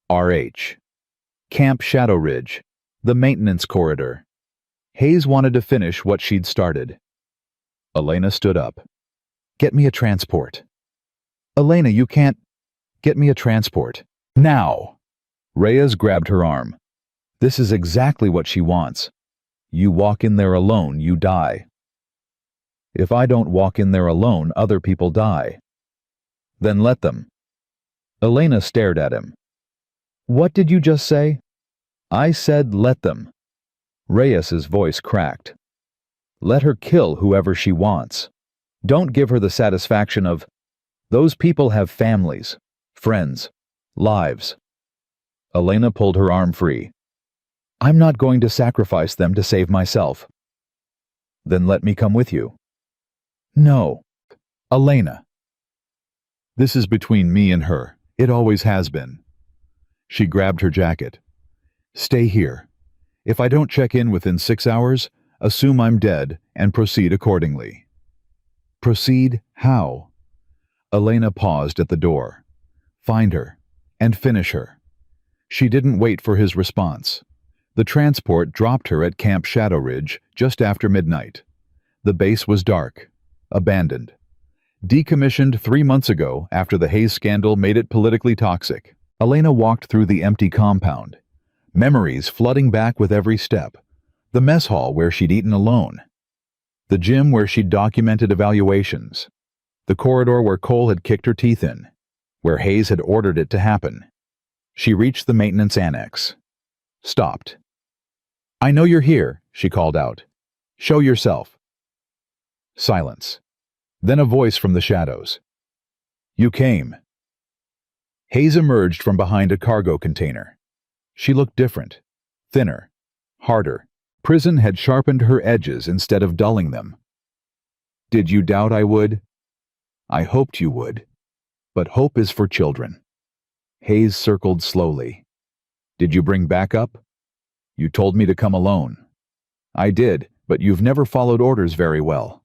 RH. Camp Shadow Ridge, the maintenance corridor." Hayes wanted to finish what she'd started. Elena stood up. "Get me a transport." "Elena, you can't." "Get me a transport. Now!" Reyes grabbed her arm. "This is exactly what she wants. You walk in there alone, you die." "If I don't walk in there alone, other people die." "Then let them." Elena stared at him. "What did you just say?" "I said let them." Reyes's voice cracked. "Let her kill whoever she wants. Don't give her the satisfaction of, those people have families, friends, lives." Elena pulled her arm free. "I'm not going to sacrifice them to save myself." "Then let me come with you." "No." "Elena." "This is between me and her. It always has been." She grabbed her jacket. "Stay here. If I don't check in within 6 hours, assume I'm dead and proceed accordingly." "Proceed how?" Elena paused at the door. "Find her and finish her." She didn't wait for his response. The transport dropped her at Camp Shadow Ridge just after midnight. The base was dark, abandoned. Decommissioned 3 months ago after the Hayes scandal made it politically toxic. Elena walked through the empty compound, memories flooding back with every step. The mess hall where she'd eaten alone. The gym where she'd documented evaluations. The corridor where Cole had kicked her teeth in, where Hayes had ordered it to happen. She reached the maintenance annex. Stopped. "I know you're here," she called out. "Show yourself." Silence. Then a voice from the shadows. "You came." Hayes emerged from behind a cargo container. She looked different. Thinner. Harder. Prison had sharpened her edges instead of dulling them. "Did you doubt I would?" "I hoped you would. But hope is for children." Hayes circled slowly. "Did you bring backup?" "You told me to come alone." "I did, but you've never followed orders very well."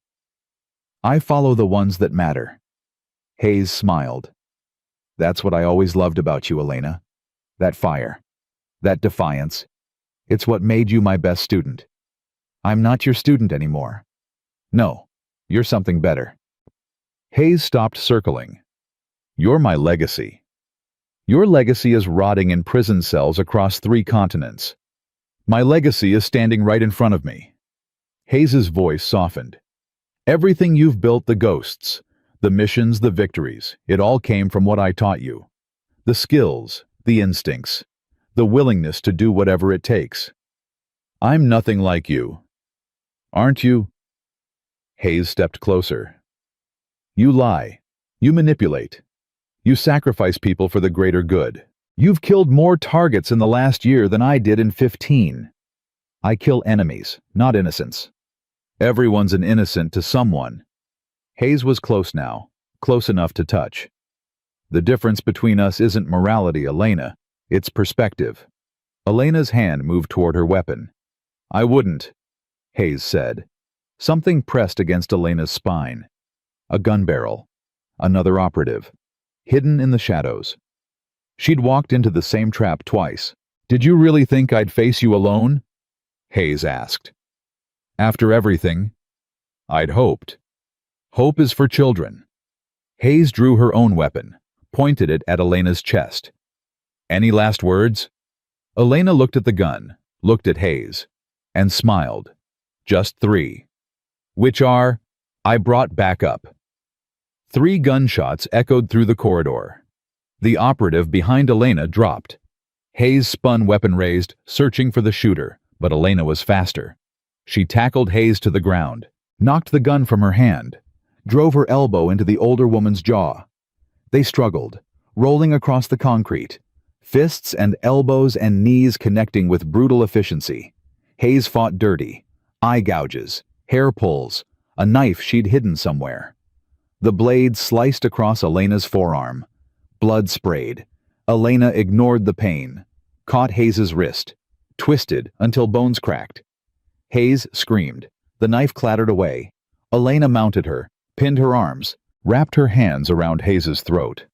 "I follow the ones that matter." Hayes smiled. "That's what I always loved about you, Elena. That fire. That defiance. It's what made you my best student." "I'm not your student anymore." "No, you're something better." Hayes stopped circling. "You're my legacy." "Your legacy is rotting in prison cells across 3 continents. My legacy is standing right in front of me." Hayes's voice softened. "Everything you've built, the ghosts, the missions, the victories, it all came from what I taught you. The skills, the instincts, the willingness to do whatever it takes. I'm nothing like you. Aren't you?" Hayes stepped closer. "You lie. You manipulate. You sacrifice people for the greater good. You've killed more targets in the last year than I did in 15. I kill enemies, not innocents. Everyone's an innocent to someone." Hayes was close now, close enough to touch. "The difference between us isn't morality, Elena. It's perspective." Elena's hand moved toward her weapon. "I wouldn't," Hayes said. Something pressed against Elena's spine. A gun barrel. Another operative. Hidden in the shadows. She'd walked into the same trap twice. "Did you really think I'd face you alone?" Hayes asked. "After everything?" "I'd hoped. Hope is for children." Hayes drew her own weapon, pointed it at Elena's chest. "Any last words?" Elena looked at the gun, looked at Hayes, and smiled. Just 3. Which are, I brought back up. 3 gunshots echoed through the corridor. The operative behind Elena dropped. Hayes spun, weapon raised, searching for the shooter, but Elena was faster. She tackled Hayes to the ground, knocked the gun from her hand, drove her elbow into the older woman's jaw. They struggled, rolling across the concrete, fists and elbows and knees connecting with brutal efficiency. Hayes fought dirty, eye gouges, hair pulls, a knife she'd hidden somewhere. The blade sliced across Elena's forearm. Blood sprayed. Elena ignored the pain, caught Hayes's wrist, twisted until bones cracked. Hayes screamed. The knife clattered away. Elena mounted her, pinned her arms, wrapped her hands around Hayes's throat.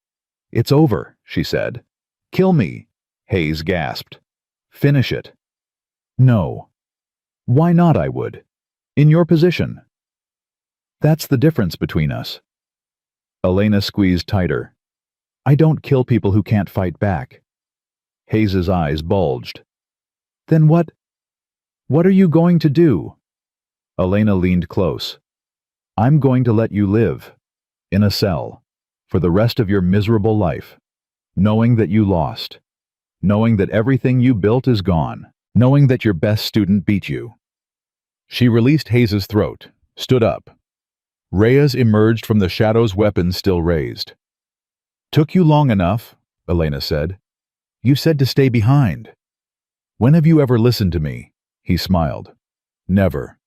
"It's over," she said. "Kill me," Hayes gasped. "Finish it." "No." "Why not, I would? In your position." "That's the difference between us." Elena squeezed tighter. "I don't kill people who can't fight back." Hayes's eyes bulged. "Then what are you going to do?" Elena leaned close. "I'm going to let you live. In a cell. For the rest of your miserable life. Knowing that you lost. Knowing that everything you built is gone. Knowing that your best student beat you." She released Hayes's throat, stood up. Reyes emerged from the shadows, weapon still raised. "Took you long enough," Elena said. "You said to stay behind." "When have you ever listened to me?" He smiled. "Never."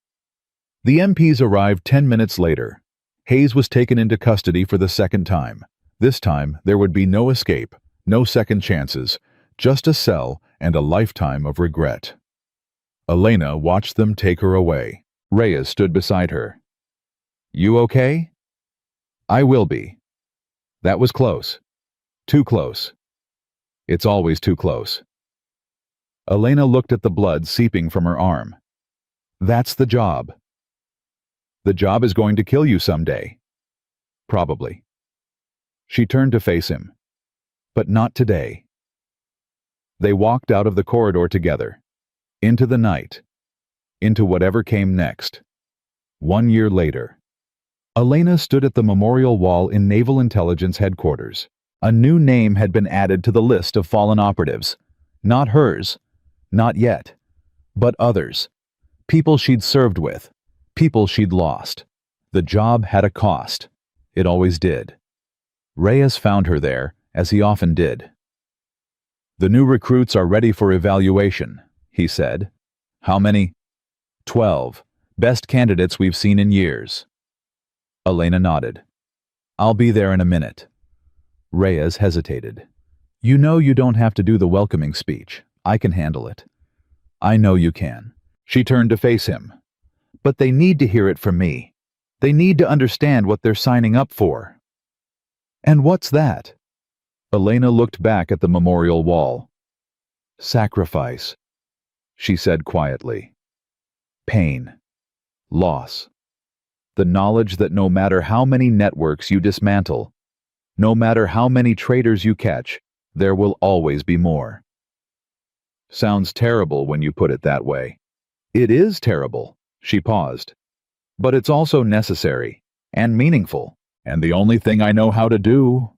The MPs arrived 10 minutes later. Hayes was taken into custody for the second time. This time, there would be no escape, no second chances, just a cell and a lifetime of regret. Elena watched them take her away. Reyes stood beside her. "You okay?" "I will be." "That was close. Too close. It's always too close." Elena looked at the blood seeping from her arm. "That's the job." "The job is going to kill you someday." "Probably." She turned to face him. "But not today." They walked out of the corridor together. Into the night. Into whatever came next. 1 year later. Elena stood at the memorial wall in Naval Intelligence Headquarters. A new name had been added to the list of fallen operatives. Not hers. Not yet. But others. People she'd served with. People she'd lost. The job had a cost. It always did. Reyes found her there, as he often did. "The new recruits are ready for evaluation," he said. "How many?" 12. Best candidates we've seen in years." Elena nodded. "I'll be there in a minute." Reyes hesitated. "You know you don't have to do the welcoming speech. I can handle it." "I know you can." She turned to face him. "But they need to hear it from me. They need to understand what they're signing up for." "And what's that?" Elena looked back at the memorial wall. "Sacrifice," she said quietly. "Pain. Loss. The knowledge that no matter how many networks you dismantle, no matter how many traitors you catch, there will always be more." Sounds terrible when you put it that way. It is terrible, she paused. But it's also necessary, and meaningful, and the only thing I know how to do.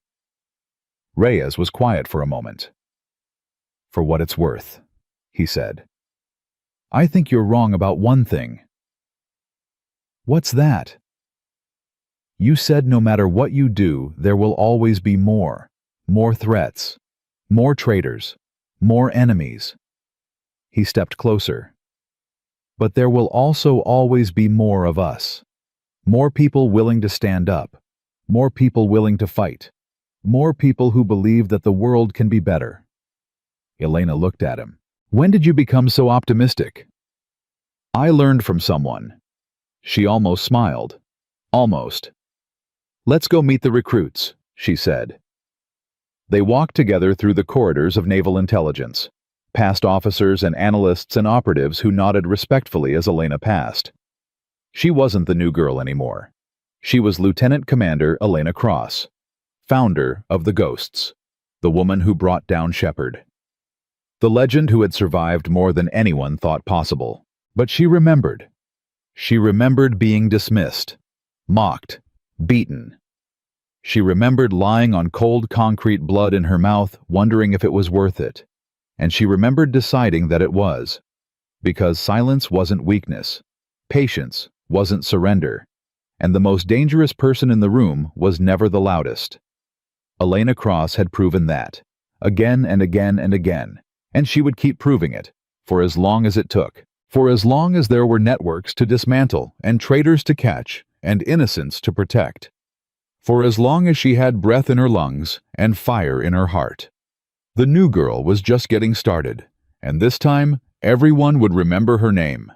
Reyes was quiet for a moment. "For what it's worth," he said. "I think you're wrong about one thing." "What's that?" "You said no matter what you do, there will always be more. More threats. More traitors. More enemies." He stepped closer. "But there will also always be more of us. More people willing to stand up. More people willing to fight. More people who believe that the world can be better." Elena looked at him. "When did you become so optimistic?" "I learned from someone." She almost smiled. Almost. "Let's go meet the recruits," she said. They walked together through the corridors of Naval Intelligence, past officers and analysts and operatives who nodded respectfully as Elena passed. She wasn't the new girl anymore. She was Lieutenant Commander Elena Cross, founder of the Ghosts, the woman who brought down Shepard. The legend who had survived more than anyone thought possible. But she remembered. She remembered being dismissed, mocked, beaten. She remembered lying on cold concrete, blood in her mouth, wondering if it was worth it. And she remembered deciding that it was. Because silence wasn't weakness. Patience wasn't surrender. And the most dangerous person in the room was never the loudest. Elena Cross had proven that. Again and again and again. And she would keep proving it. For as long as it took. For as long as there were networks to dismantle, and traitors to catch, and innocents to protect. For as long as she had breath in her lungs, and fire in her heart. The new girl was just getting started. And this time, everyone would remember her name.